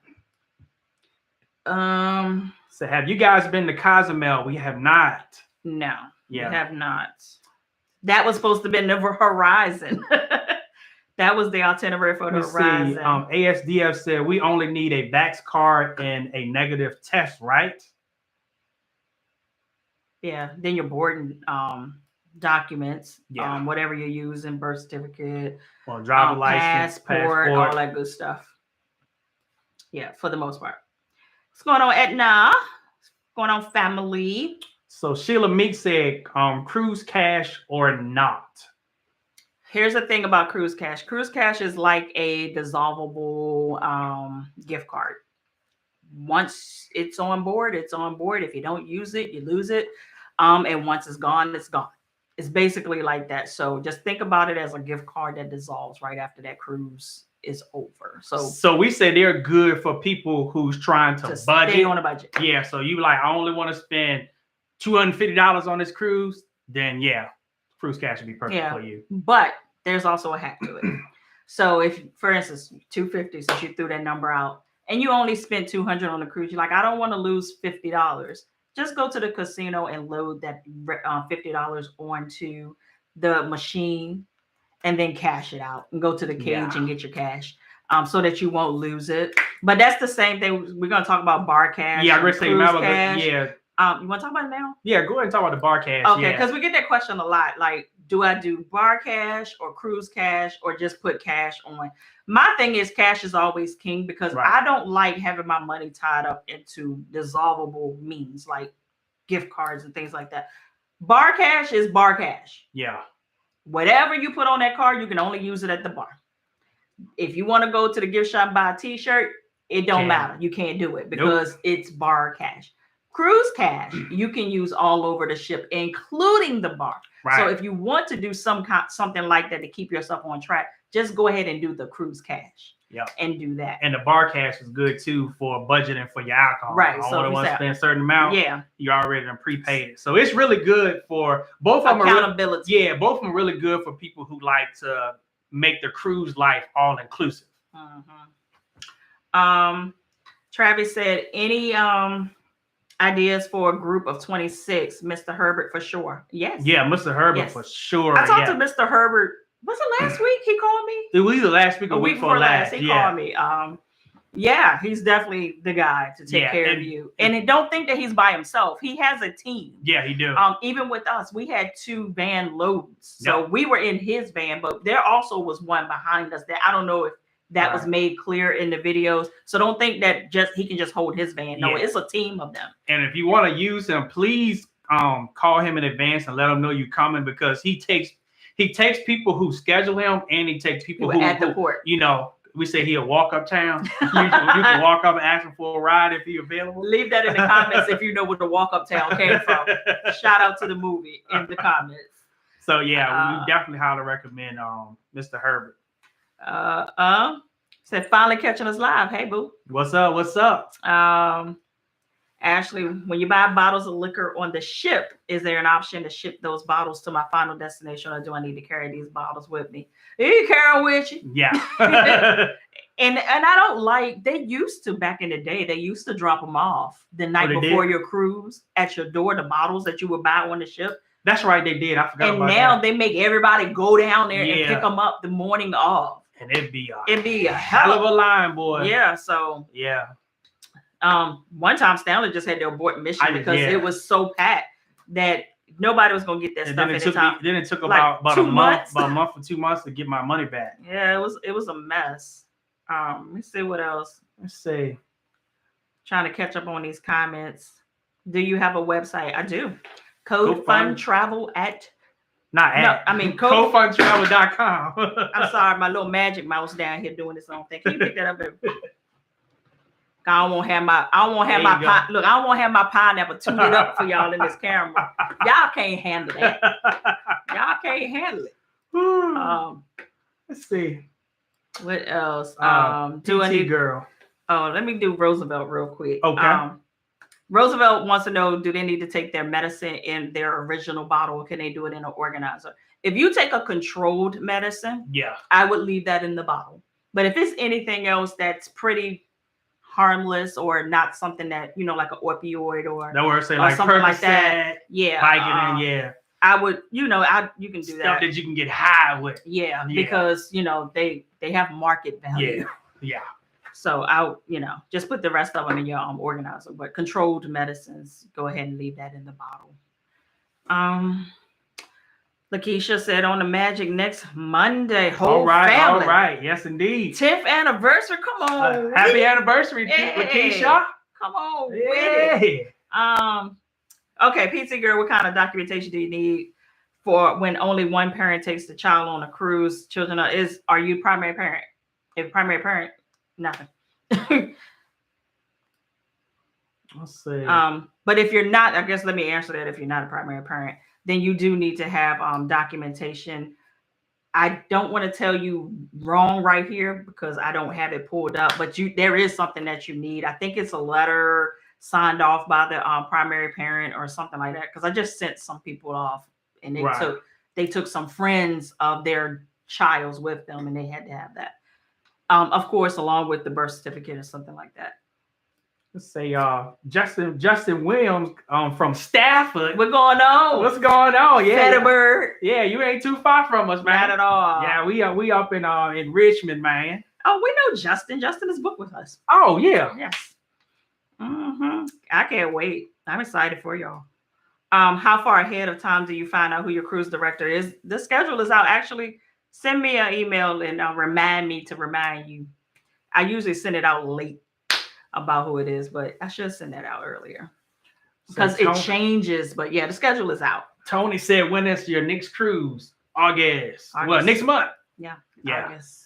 So have you guys been to Cozumel? We have not. No. Yeah. We have not. That was supposed to be the horizon. That was the itinerary for the Let's see. horizon. ASDF said we only need a VAX card and a negative test, right? Yeah. Then your boarding documents, Yeah. whatever you're using, birth certificate, Well, driver license, passport, all that good stuff. Yeah, for the most part. What's going on, Edna? What's going on, family? So Sheila Meek said, cruise cash or not? Here's the thing about cruise cash. Cruise cash is like a dissolvable gift card. Once it's on board, it's on board. If you don't use it, you lose it. And once it's gone, it's gone. It's basically like that. So just think about it as a gift card that dissolves right after that cruise is over. So we say they're good for people who's trying to budget. Stay on a budget. Yeah. So you like, I only want to spend $250 on this cruise. Then yeah, cruise cash would be perfect for you. But there's also a hack to it. So if, for instance, $250, since you threw that number out, and you only spent $200 on the cruise, you're like, I don't want to lose $50. Just go to the casino and load that $50 onto the machine, and then cash it out and go to the cage and get your cash, so that you won't lose it. But that's the same thing. We're gonna talk about bar cash. Yeah, I'm gonna say cash. Yeah. You want to talk about it now? Yeah, go ahead and talk about the bar cash. Okay, because we get that question a lot. Like, do I do bar cash or cruise cash or just put cash on? My thing is cash is always king, because I don't like having my money tied up into dissolvable means like gift cards and things like that. Bar cash is bar cash. Yeah. Whatever you put on that card, you can only use it at the bar. If you want to go to the gift shop and buy a t-shirt, it don't matter. You can't do it because it's bar cash. Cruise cash, you can use all over the ship, including the bar. Right. So if you want to do something like that to keep yourself on track, just go ahead and do the cruise cash. Yeah. And do that. And the bar cash is good too for budgeting for your alcohol. Right. So if you want to spend a certain amount, you already done prepaid it. So it's really good for both of them. Accountability. Both of them really good for people who like to make their cruise life all inclusive. Travis said, any ideas for a group of 26? Mr. Herbert for sure. Yes. Yeah, Mr. Herbert for sure. I talked to Mr. Herbert. Was it last week he called me? It was either last week or week before last. He called me. Yeah, he's definitely the guy to take care of you. And don't think that he's by himself. He has a team. Yeah, he do. Even with us, we had 2 van loads. So we were in his van, but there also was one behind us that I don't know if that was made clear in the videos. So don't think that he can just hold his van. No, it's a team of them. And if you want to use him, please call him in advance and let him know you're coming, because he takes people who schedule him, and he takes people who at the port. You know, we say he'll walk uptown. You can walk up and ask him for a ride if he's available. Leave that in the comments if you know where the walk uptown came from. Shout out to the movie in the comments. So yeah, we definitely highly recommend Mr. Herbert. Said finally catching us live. Hey boo. What's up? What's up? Ashley, when you buy bottles of liquor on the ship, is there an option to ship those bottles to my final destination, or do I need to carry these bottles with me? You carry them with you. Yeah. and I don't like, they used to, back in the day, they used to drop them off the night before your cruise at your door, the bottles that you would buy on the ship. That's right, they did. I forgot about that. And now they make everybody go down there and pick them up the morning of. And it'd be a hell of a line, boy. Yeah, so. Yeah. One time Stanley just had to abort mission because it was so packed that nobody was gonna get that stuff at the time. Then it took about a month or 2 months to get my money back. Yeah, it was a mess. Let me see what else. Let's see. Trying to catch up on these comments. Do you have a website? I do. CodeFundTravel at. CodeFundTravel.com. I'm sorry, my little magic mouse down here doing its own thing. Can you pick that up? I don't want to have my pineapple tuned up for y'all in this camera. Y'all can't handle that. Y'all can't handle it. Let's see. What else? Do I need girl? Oh, let me do Roosevelt real quick. Okay. Roosevelt wants to know, do they need to take their medicine in their original bottle, or can they do it in an organizer? If you take a controlled medicine, I would leave that in the bottle. But if it's anything else that's pretty harmless or not something that, like an opioid or something like that, Vicodin, I would, you can do stuff that you can get high with. Yeah, because they have market value. Yeah. So I'll, just put the rest of them in your organizer. But controlled medicines, go ahead and leave that in the bottle. Lakeisha said on the Magic next Monday. Whole family. All right. Yes, indeed. 10th anniversary. Come on. Happy anniversary, Lakeisha. Come on with it. Okay, Pizza Girl, what kind of documentation do you need for when only one parent takes the child on a cruise? Children are you primary parent? If primary parent, nothing. Let's see. But if you're not, I guess let me answer that. If you're not a primary parent, then you do need to have documentation. I don't want to tell you wrong right here because I don't have it pulled up, but there is something that you need. I think it's a letter signed off by the primary parent or something like that. Because I just sent some people off, and they took some friends of their child's with them, and they had to have that. Of course, along with the birth certificate or something like that. Let's say Justin Williams from Stafford. What's going on? What's going on? Yeah, Fetterbird. Yeah, you ain't too far from us, man. Not at all. Yeah, we up in Richmond, man. Oh, we know Justin. Justin is booked with us. Oh yeah. Yes. I can't wait. I'm excited for y'all. How far ahead of time do you find out who your cruise director is? The schedule is out. Actually, send me an email and remind me to remind you. I usually send it out late about who it is, but I should send that out earlier because it changes. But yeah, the schedule is out. Tony said, when is your next cruise? August. Well, next month. Yeah. August.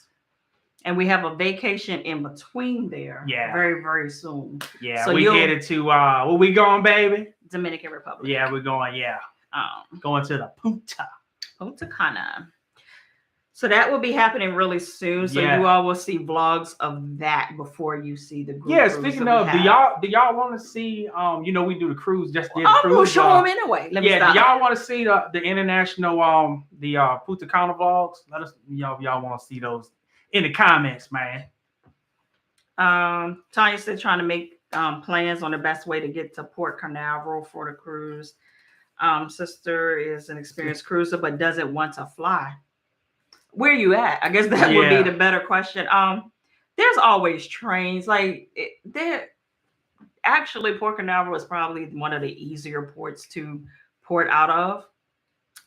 And we have a vacation in between there. Yeah. Very, very soon. Yeah. So we headed to where we going, baby? Dominican Republic. Yeah, we're going. Yeah. Going to the Punta Cana. So that will be happening really soon. So you all will see vlogs of that before you see the group. Yeah. Speaking of, do y'all want to see? We do the cruise. Just did the cruise. We'll show them anyway. Do y'all want to see the international the Punta Cana vlogs? Let us know if y'all want to see those in the comments, man. Tanya said trying to make plans on the best way to get to Port Carnival for the cruise. Sister is an experienced cruiser but doesn't want to fly. Where you at? I guess that would be the better question. There's always trains. Actually, Port Carnival is probably one of the easier ports to port out of.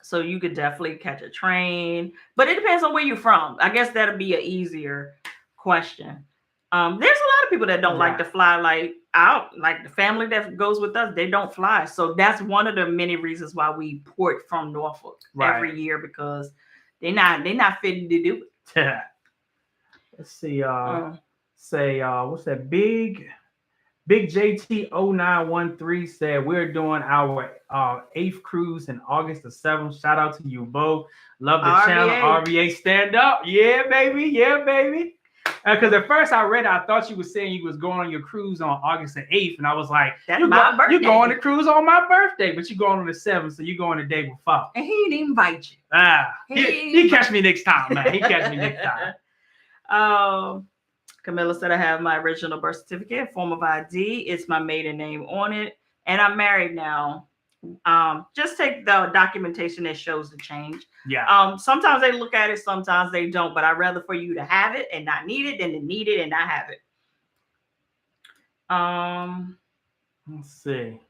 So you could definitely catch a train, but it depends on where you're from. I guess that'd be an easier question. There's a lot of people that don't like to fly, like the family that goes with us, they don't fly. So that's one of the many reasons why we port from Norfolk every year, because they're not fitting to do it. Let's see. What's that? Big JT 0913 said we're doing our 8th cruise in August the 7th. Shout out to you both. Love the channel. RVA stand up. Yeah, baby. Yeah, baby. Because at first I read it, I thought you were saying you was going on your cruise on August the 8th. And I was like, that's my birthday. You're going to cruise on my birthday, but you're going on the 7th, so you're going the day before. And he didn't invite you. He catch me next time, man. He catch me next time. Camilla said I have my original birth certificate, form of ID. It's my maiden name on it. And I'm married now. Just take the documentation that shows the change. Yeah. Sometimes they look at it, sometimes they don't. But I'd rather for you to have it and not need it than to need it and not have it. Let's see.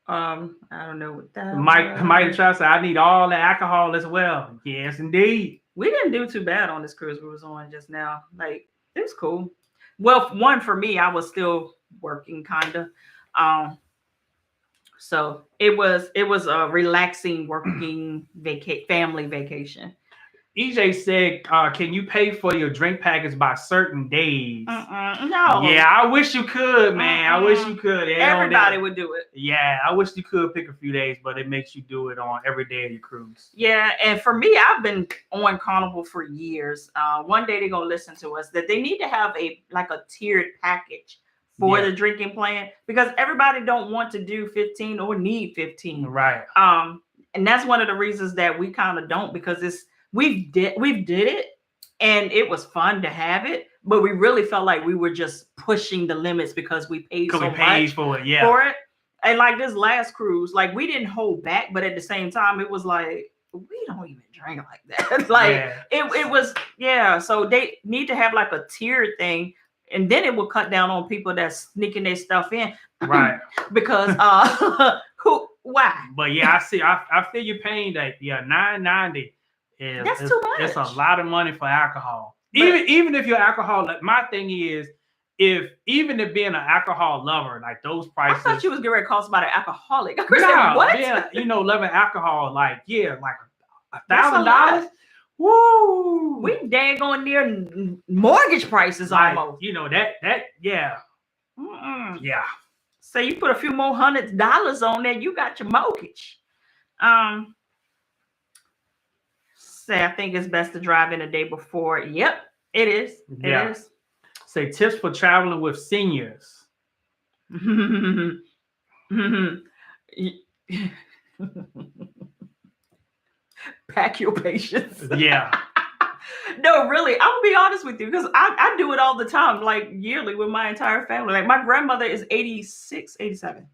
I don't know what that Mike try to say I need all the alcohol as well. Yes, indeed. We didn't do too bad on this cruise we was on just now. Like, it was cool. Well, one, for me, I was still working kind of. So it was a relaxing working family vacation. EJ said, can you pay for your drink package by certain days? No. Yeah, I wish you could, man. I wish you could. Everybody would do it. Yeah, I wish you could pick a few days, but it makes you do it on every day of your cruise. Yeah, and for me, I've been on Carnival for years. One day they're going to listen to us that they need to have a tiered package for the drinking plan, because everybody don't want to do 15 or need 15. Right. And that's one of the reasons that we kind of don't, because we did it and it was fun to have it, but we really felt like we were just pushing the limits because we paid so much for it. For it. And like this last cruise, like we didn't hold back, but at the same time, it was like we don't even drink like that. Like it was, yeah. So they need to have like a tiered thing, and then it will cut down on people that's sneaking their stuff in, right? Because why? But yeah, I feel your pain. That $9.90 is that's too much. It's a lot of money for alcohol. But even if you're alcohol, like my thing is, if being an alcohol lover, like those prices. I thought you was getting ready to call somebody an alcoholic. No, what? Yeah, loving alcohol, like $1,000. Woo! We dang on near mortgage prices almost. That yeah. Yeah. So you put a few more $100 on there, you got your mortgage. Say I think it's best to drive in the day before. Yep, it is. It is. Say tips for traveling with seniors. Pack your patience. Yeah. No, really, I'm gonna be honest with you, because I do it all the time, like yearly with my entire family. Like my grandmother is 86, 87.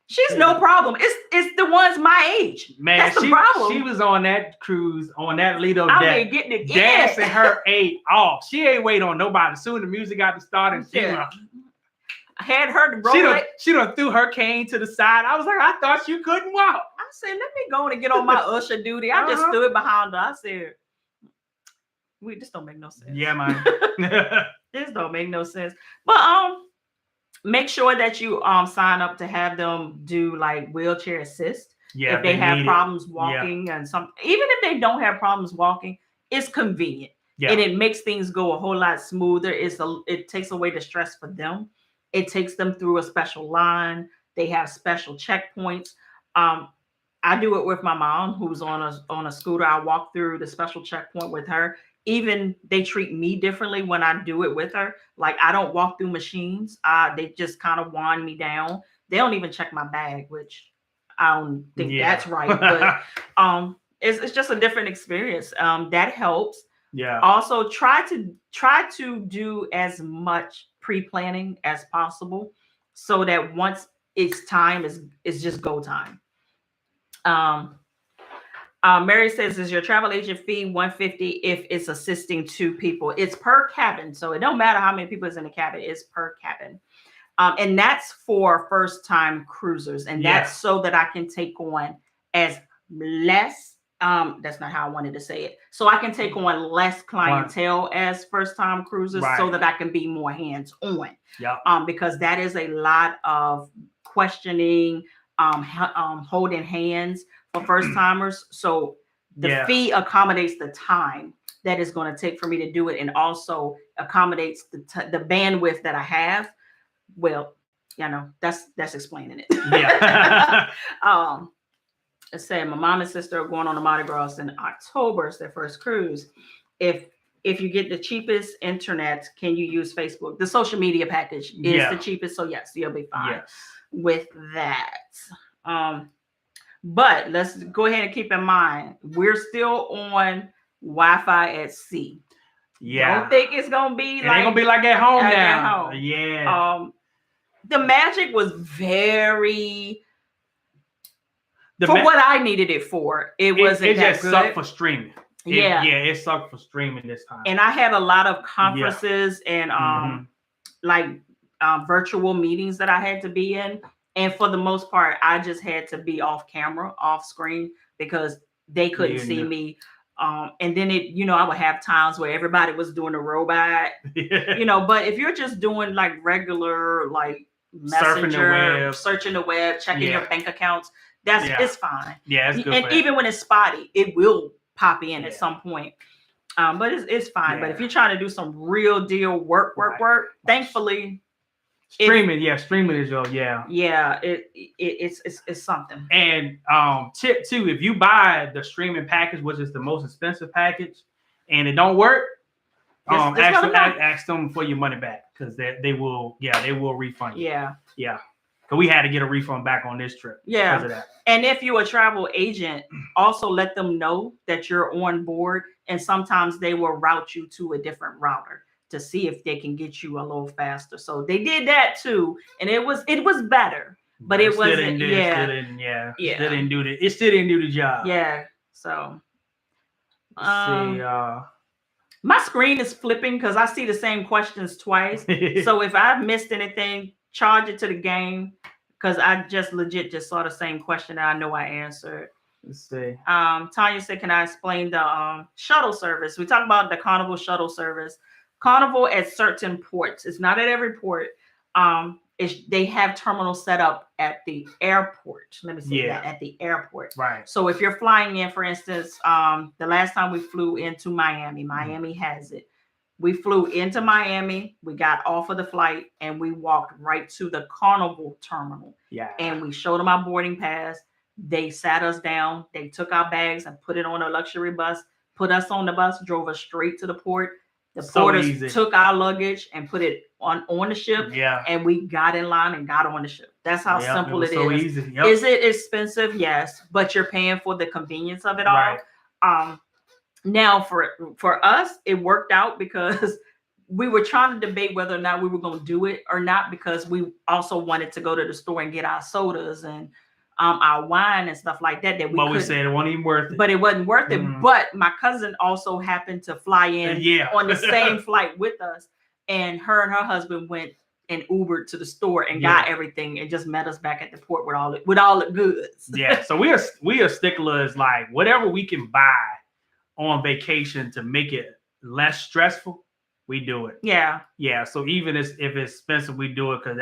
She's no problem. It's the ones my age. Man, that's the problem. She was on that cruise, on that Lido deck, getting it dancing her eight off. She ain't wait on nobody. Soon the music got to start, and I had her to roll. She done threw her cane to the side. I was like, I thought you couldn't walk. I said, let me go and get on my usher duty. I just stood behind her. I said, this don't make no sense. Yeah, man. This don't make no sense. But make sure that you sign up to have them do like wheelchair assist. Yeah, if they have problems walking and even if they don't have problems walking, it's convenient. Yeah. And it makes things go a whole lot smoother. It takes away the stress for them. It takes them through a special line. They have special checkpoints. I do it with my mom, who's on a scooter. I walk through the special checkpoint with her. Even they treat me differently when I do it with her. Like I don't walk through machines. They just kind of wind me down. They don't even check my bag, which I don't think that's right. But it's just a different experience. That helps. Yeah. Also, try to do as much pre-planning as possible, so that once it's time, it's just go time. Mary says, is your travel agent fee $150 if it's assisting 2 people? It's per cabin, so it don't matter how many people is in the cabin. It's per cabin, and that's for first-time cruisers, and that's so that I can take on as less. That's not how I wanted to say it. So I can take on less clientele as first-time cruisers, so that I can be more hands-on. Yeah. Because that is a lot of questioning, holding hands for first-timers. So the fee accommodates the time that it's going to take for me to do it, and also accommodates the bandwidth that I have. Well, that's explaining it. Yeah. I said my mom and sister are going on the Mardi Gras in October. It's their first cruise. If you get the cheapest internet, can you use Facebook? The social media package is the cheapest. So yes, you'll be fine with that. But let's go ahead and keep in mind, we're still on Wi-Fi at sea. Yeah. Don't think it's gonna be ain't gonna be like at home now. Yeah. The magic was very. What I needed it for, it wasn't that just good. Sucked for streaming. It sucked for streaming this time. And I had a lot of conferences and virtual meetings that I had to be in, and for the most part, I just had to be off camera, off screen, because they couldn't see me. And then I would have times where everybody was doing a robot, But if you're just doing like regular, like Messenger, searching the web, checking your bank accounts. It's fine. Yeah, it's good. And even when it's spotty, it will pop in at some point. But it's fine. Yeah. But if you're trying to do some real deal work, thankfully, streaming is your it's something. And tip 2, if you buy the streaming package, which is the most expensive package, and it don't work, ask them for your money back, because they will refund you. Yeah. Because we had to get a refund back on this trip. Yeah. Because of that. And if you're a travel agent, also let them know that you're on board. And sometimes they will route you to a different router. to see if they can get you a little faster. So they did that too, and it was better, but it wasn't. Still didn't do the job. Yeah. So. See, my screen is flipping because I see the same questions twice. So if I've missed anything, charge it to the game because I just legit just saw the same question that I know I answered. Let's see. Tanya said, "Can I explain the shuttle service?" We talked about the Carnival shuttle service. Carnival at certain ports. It's not at every port. They have terminals set up at the airport. Let me say that at the airport. Right. So if you're flying in, for instance, the last time we flew into Miami has it. We flew into Miami. We got off of the flight and we walked right to the Carnival terminal. Yeah. And we showed them our boarding pass. They sat us down. They took our bags and put it on a luxury bus, put us on the bus, drove us straight to the port. The porters took our luggage and put it on the ship. Yeah. And we got in line and got on the ship. That's how simple it is. So easy. Yep. Is it expensive? Yes. But you're paying for the convenience of it all. Right. Now for us, it worked out because we were trying to debate whether or not we were going to do it or not, because we also wanted to go to the store and get our sodas and our wine and stuff like that. But we said it wasn't even worth it. But it wasn't worth it. But my cousin also happened to fly in on the same flight with us, and her husband went and Ubered to the store and got everything and just met us back at the port with all the goods. Yeah. So we are sticklers, like whatever we can buy on vacation to make it less stressful, we do it. Yeah. Yeah. So even if it's expensive, we do it because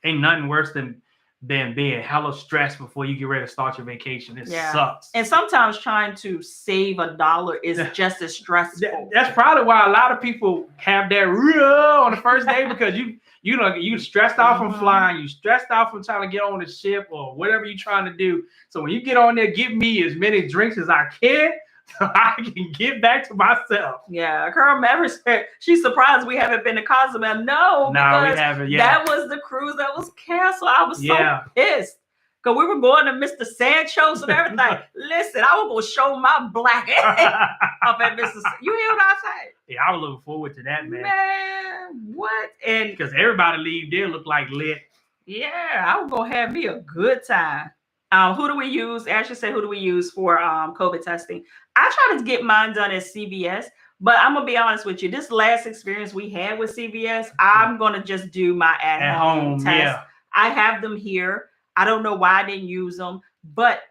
ain't nothing worse than being hella stressed before you get ready to start your vacation. It sucks. And sometimes trying to save $1 is just as stressful. That's probably why a lot of people have that on the first day, because you stressed out from flying, you stressed out from trying to get on the ship or whatever you're trying to do. So when you get on there, give me as many drinks as I can so I can get back to myself. Yeah, Carl Maverick said she's surprised we haven't been to Cozumel. No, we haven't. Yeah, that was the cruise that was canceled. I was so pissed because we were going to Mr. Sancho's and everything. Listen, I was gonna show my black ass up at Mr. You hear what I say? Yeah, I was looking forward to that, man. Man, what? And because everybody leave there look like lit. Yeah, I was gonna have me a good time. Who do we use? Ashley said, who do we use for COVID testing? I try to get mine done at CVS, but I'm going to be honest with you. This last experience we had with CVS, I'm going to just do my at-home test. Yeah. I have them here. I don't know why I didn't use them, but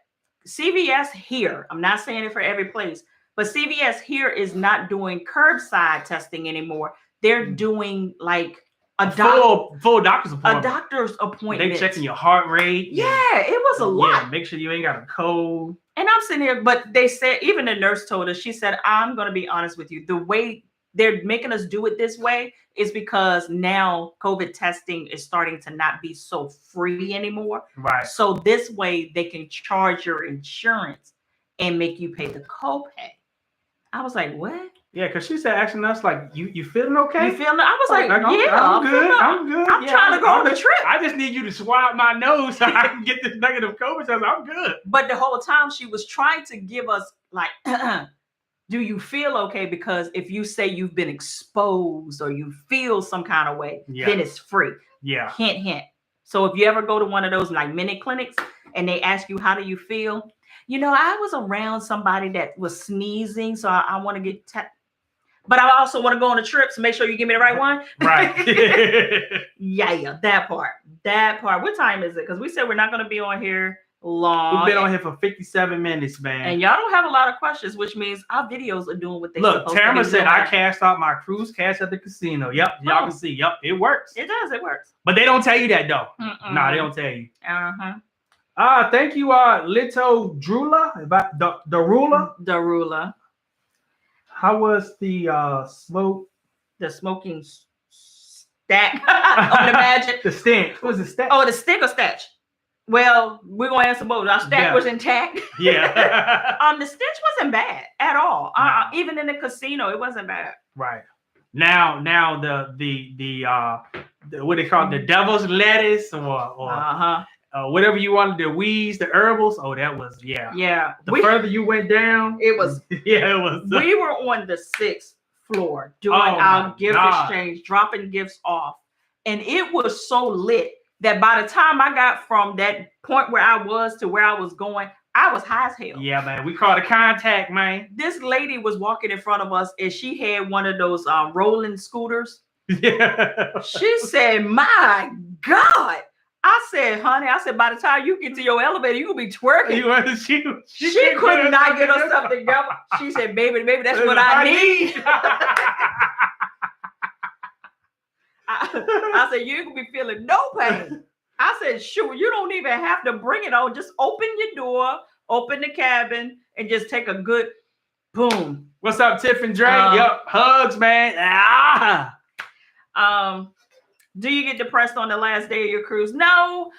CVS here, I'm not saying it for every place, but CVS here is not doing curbside testing anymore. They're doing like a full doctor's appointment. A doctor's appointment. They checking your heart rate. Yeah, it was a lot. Yeah, make sure you ain't got a cold. And I'm sitting here, but they said, even the nurse told us, she said, I'm going to be honest with you. The way they're making us do it this way is because now COVID testing is starting to not be so free anymore. Right. So this way they can charge your insurance and make you pay the copay. I was like, what? Yeah, because she said asking us, like, you feeling okay? You feeling? I was like, yeah, I'm good. I'm good. I'm trying to go on the trip. I just need you to swab my nose so I can get this negative COVID test. I'm good. But the whole time she was trying to give us like, do you feel okay? Because if you say you've been exposed or you feel some kind of way, then it's free. Yeah. Hint, hint. So if you ever go to one of those like mini clinics and they ask you, how do you feel? You know, I was around somebody that was sneezing, so I want to get but I also want to go on a trip, so make sure you give me the right one. Right. Yeah, that part. What time is it? Because we said we're not going to be on here long. We've been on here for 57 minutes, man. And y'all don't have a lot of questions, which means our videos are doing what they Look, Tamara said I cashed out my cruise cash at the casino. Yep, y'all can see. Yep, it works. It does. It works. But they don't tell you that, though. No, they don't tell you. Thank you, Lito Drula, about the ruler. The ruler. How was the smoking stack on the magic? The stench. What was the stench? Oh, the stink or stench? Well, we're gonna answer both. Our stack was intact. Yeah. The stench wasn't bad at all. Even in the casino, it wasn't bad. Right. Now the what they call it, the devil's lettuce or whatever you wanted, the weeds, the herbals. Oh, that was The further you went down, it was. Yeah, it was. We were on the 6th floor doing our gift exchange, dropping gifts off. And it was so lit that by the time I got from that point where I was to where I was going, I was high as hell. Yeah, man. We called a contact, man. This lady was walking in front of us and she had one of those rolling scooters. Yeah. She said, my God. I said, honey, by the time you get to your elevator, you will be twerking. She could not get herself together. She said, baby, that's what I need. I said, you ain't gonna be feeling no pain. I said, sure, you don't even have to bring it on. Just open your door, open the cabin, and just take a good boom. What's up, Tiff and Dre? Yup, hugs, man. Do you get depressed on the last day of your cruise? No.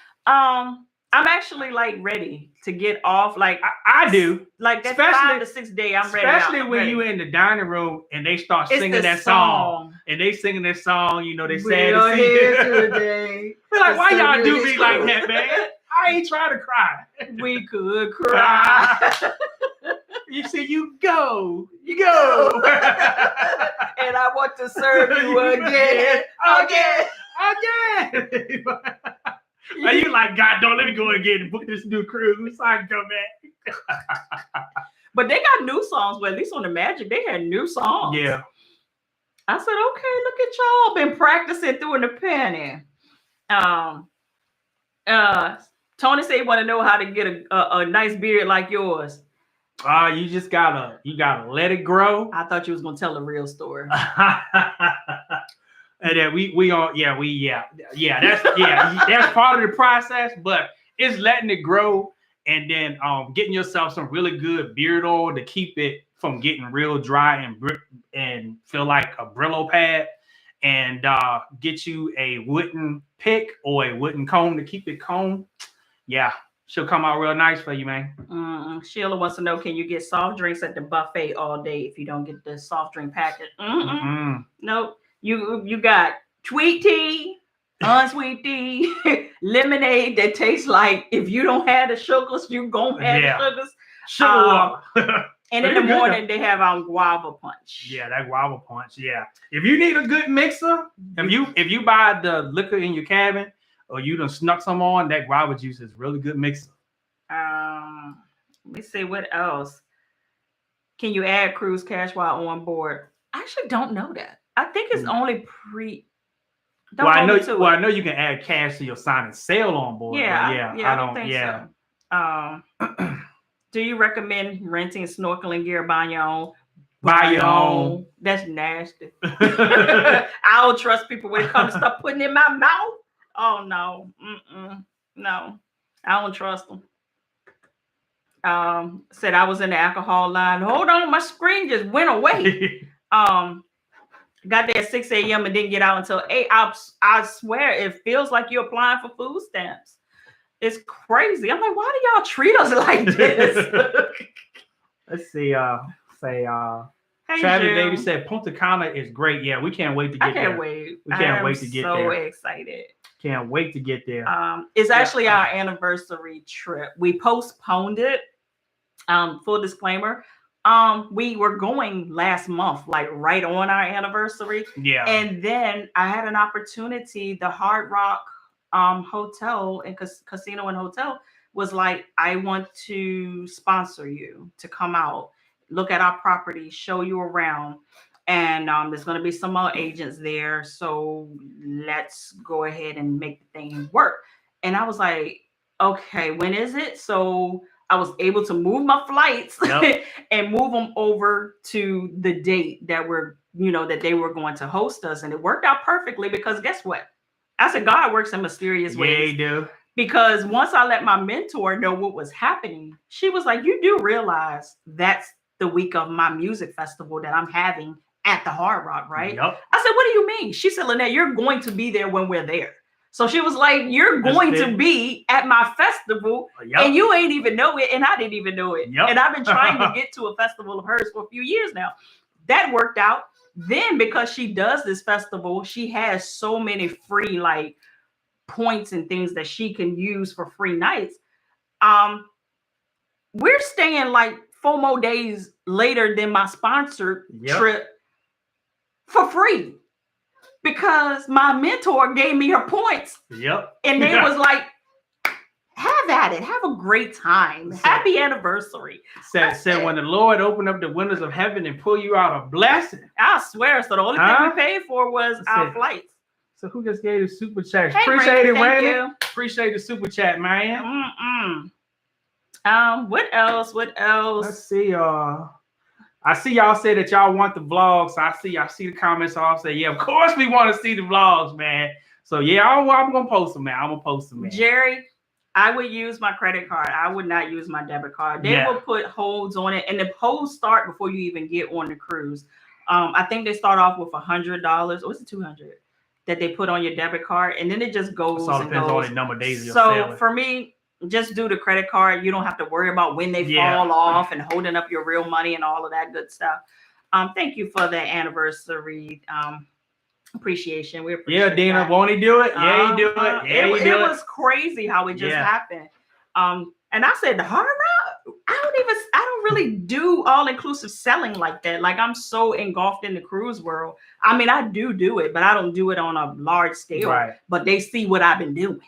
I'm actually like ready to get off. Like I do. Like that 5 to 6 day, I'm ready. Especially when you in the dining room and they start singing that song. And they singing that song, you know, they sad to see it. Today. They're like, why y'all do me like that, man? I ain't trying to cry. We could cry. You see, you go. And I want to serve you again. Are you like, God, don't let me go again and book this new cruise so I can come back? But they got new songs. Well, at least on the Magic, they had new songs. Yeah. I said, okay, look at y'all been practicing through in the penny. Tony said he want to know how to get a nice beard like yours. You just gotta let it grow. I thought you was gonna tell a real story. And then that's part of the process, but it's letting it grow and then getting yourself some really good beard oil to keep it from getting real dry and feel like a Brillo pad, and get you a wooden pick or a wooden comb to keep it combed. Yeah, she'll come out real nice for you, man. Sheila wants to know, can you get soft drinks at the buffet all day if you don't get the soft drink packet? Nope. You got sweet tea, unsweet tea, lemonade that tastes like if you don't have the sugars, you gon' have the sugars. Sugar. And in the morning they have guava punch. Yeah, that guava punch. Yeah. If you need a good mixer, if you buy the liquor in your cabin or you done snuck some on, that guava juice is really good mixer. Let me see what else. Can you add cruise cash while on board? I actually don't know that. I think it's only I know you can add cash to your sign and sail on board. Yeah, I don't think so. Do you recommend renting snorkeling gear, buying your own? Buy your own. That's nasty. I don't trust people when it comes to stuff putting in my mouth. Oh no, no, I don't trust them. Said I was in the alcohol line. Hold on, my screen just went away. Got there at 6 a.m. and didn't get out until 8. I swear it feels like you're applying for food stamps. It's crazy. I'm like, why do y'all treat us like this? Let's see. Hey, Travis Baby said Punta Cana is great. Yeah, we can't wait to get there. I can't wait. We can't wait to get there. So excited. Can't wait to get there. It's actually our anniversary trip. We postponed it. Full disclaimer. We were going last month, like right on our anniversary. Yeah. And then I had an opportunity. The Hard Rock hotel and casino and hotel was like, I want to sponsor you to come out, look at our property, show you around. And there's going to be some more agents there. So let's go ahead and make the thing work. And I was like, okay, when is it? So I was able to move my flights and move them over to the date that that they were going to host us. And it worked out perfectly because guess what? I said, God works in mysterious ways. Yeah, he do. Because once I let my mentor know what was happening, she was like, you do realize that's the week of my music festival that I'm having at the Hard Rock, right? Yep. I said, what do you mean? She said, Lynette, you're going to be there when we're there. So she was like, you're going to be at my festival and you ain't even know it. And I didn't even know it. Yep. And I've been trying to get to a festival of hers for a few years now. That worked out. Then because she does this festival, she has so many free like points and things that she can use for free nights. We're staying like 4 more days later than my sponsored trip for free because my mentor gave me her points. Yep. And they was like, have at it. Have a great time. Happy anniversary. Said when the Lord opened up the windows of heaven and pull you out a blessing. I swear. So the only thing we paid for was our flights. So who just gave the super chat? Hey, Appreciate it, Randy. You. Appreciate the super chat, man. What else? Let's see. I see y'all say that y'all want the vlogs. I see the comments. All say, yeah, of course we want to see the vlogs, man. So yeah, I'm gonna post them, man. Jerry, I would use my credit card. I would not use my debit card. They will put holds on it, and the holds start before you even get on the cruise. I think they start off with $100, or is it $200 that they put on your debit card, and then it just goes. So it depends on the number of days. So for me, just do the credit card. You don't have to worry about when they fall off and holding up your real money and all of that good stuff. Thank you for the anniversary appreciation. We appreciate it. Dina, won't he do it? Yeah, he do it. Yeah, it was crazy how it just happened. And I said, the Hard Rock, I don't really do all-inclusive selling like that. Like, I'm so engulfed in the cruise world. I mean, I do it, but I don't do it on a large scale. Right. But they see what I've been doing.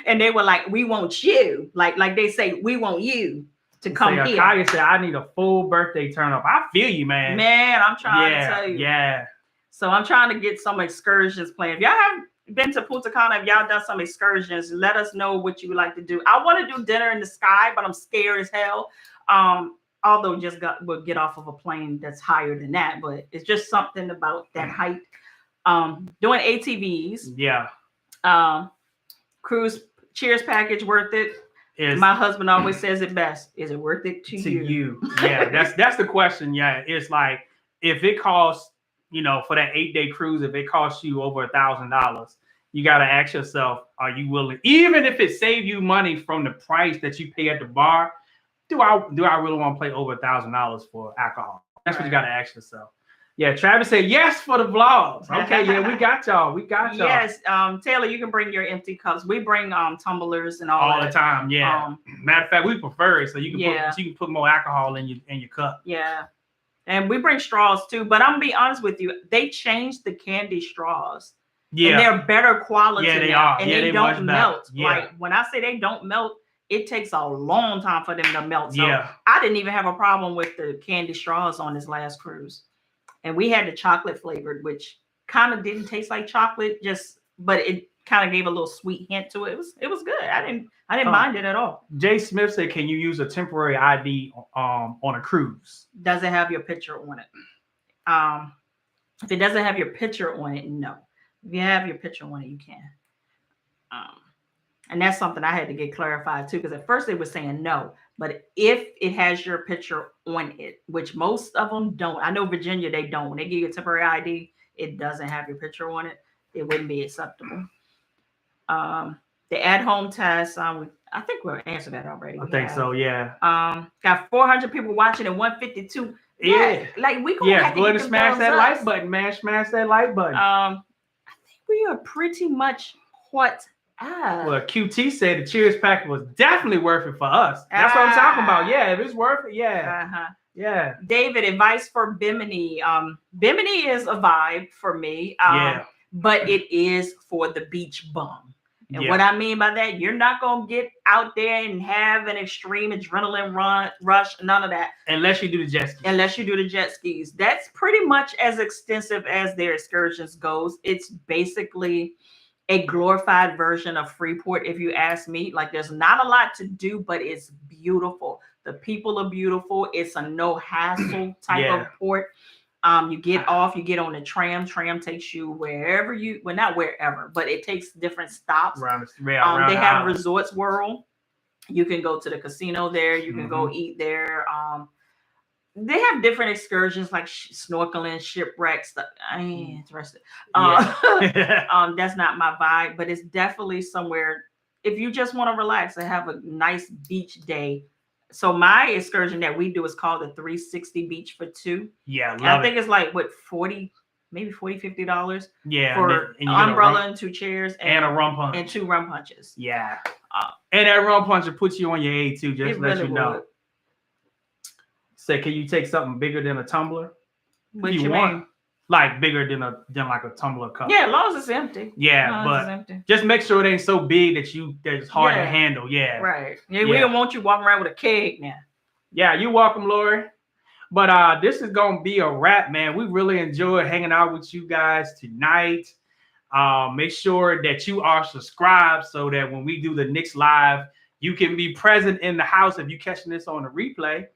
And they were like, we want you. Like they say, we want you to come here. Kaya said, I need a full birthday turn up. I feel you, man. Man, I'm trying to tell you. Yeah. So I'm trying to get some excursions planned. If y'all have been to Punta Cana, if y'all done some excursions, let us know what you would like to do. I want to do dinner in the sky, but I'm scared as hell. Although we'll get off of a plane that's higher than that, but it's just something about that height. Doing ATVs. Yeah. Cruise cheers package worth it. My husband always says it best. Is it worth it to you? Yeah, that's the question. Yeah, it's like if it costs, for that 8-day cruise, if it costs you over $1,000, you got to ask yourself, are you willing? Even if it saves you money from the price that you pay at the bar, do I really want to pay over $1,000 for alcohol? That's what you got to ask yourself. Yeah, Travis said yes for the vlogs. Okay, yeah, we got y'all. Yes, Taylor, you can bring your empty cups. We bring tumblers and all the time. Yeah. Matter of fact, we prefer it so you can put more alcohol in your cup. Yeah, and we bring straws too. But I'm gonna be honest with you, they changed the candy straws. Yeah, and they're better quality. Yeah, they are. And they don't melt. Yeah. Like when I say they don't melt, it takes a long time for them to melt. So I didn't even have a problem with the candy straws on this last cruise. And we had the chocolate flavored, which kind of didn't taste like chocolate, but it kind of gave a little sweet hint to it. It was good. I didn't mind it at all. Jay Smith said, "Can you use a temporary ID on a cruise? Does it have your picture on it? If it doesn't have your picture on it, no. If you have your picture on it, you can. And that's something I had to get clarified too, because at first they were saying no. But if it has your picture on it, which most of them don't, I know Virginia, they don't. When they give you a temporary ID, it doesn't have your picture on it. It wouldn't be acceptable. The at-home test, I think we'll answer that already. I think so, yeah. Got 400 people watching and 152. Yeah. Like we gonna have to go ahead and smash that like button, man. Smash that like button. I think we are pretty much caught. Well, QT said the cheers packet was definitely worth it for us. That's what I'm talking about. Yeah, if it's worth it, yeah. Yeah. David, advice for Bimini. Bimini is a vibe for me. But it is for the beach bum. And what I mean by that, you're not going to get out there and have an extreme adrenaline rush, none of that. Unless you do the jet skis. Unless you do the jet skis. That's pretty much as extensive as their excursions goes. It's basically a glorified version of Freeport, if you ask me. Like, there's not a lot to do, but it's beautiful. The people are beautiful. It's a no hassle type of port. You get off, you get on the tram. Tram takes you wherever not wherever, but it takes different stops. They have Resorts World. You can go to the casino there. You can go eat there. They have different excursions like snorkeling, shipwrecks. I ain't interested. That's not my vibe, but it's definitely somewhere if you just want to relax and have a nice beach day. So my excursion that we do is called the 360 Beach for two. Yeah, I think it's like what $40, maybe $50. Yeah, for an umbrella and 2 chairs and a rum punch and 2 rum punches. Yeah, and that rum punch will put you on your A too. Just let you know. Say, can you take something bigger than a tumbler? What you want? like bigger than like a tumbler cup. Yeah, as long as it's empty. Yeah, but just make sure it ain't so big that it's hard to handle. Yeah. Right. Yeah, we don't want you walking around with a keg now. Yeah, you're welcome, Lori. But this is gonna be a wrap, man. We really enjoyed hanging out with you guys tonight. Make sure that you are subscribed so that when we do the next live, you can be present in the house if you're catching this on the replay.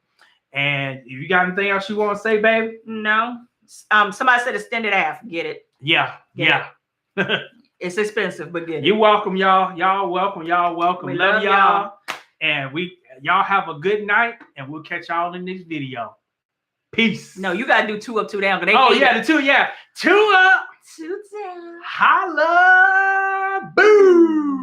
And if you got anything else you want to say, baby? No. Somebody said extended half. Get it? Yeah. It's expensive, but get it. You're welcome, y'all. Y'all welcome. Y'all welcome. We love y'all. And y'all have a good night, and we'll catch y'all in the next video. Peace. No, you gotta do 2 up, 2 down. The 2 up. 2 down. Holla. Boom.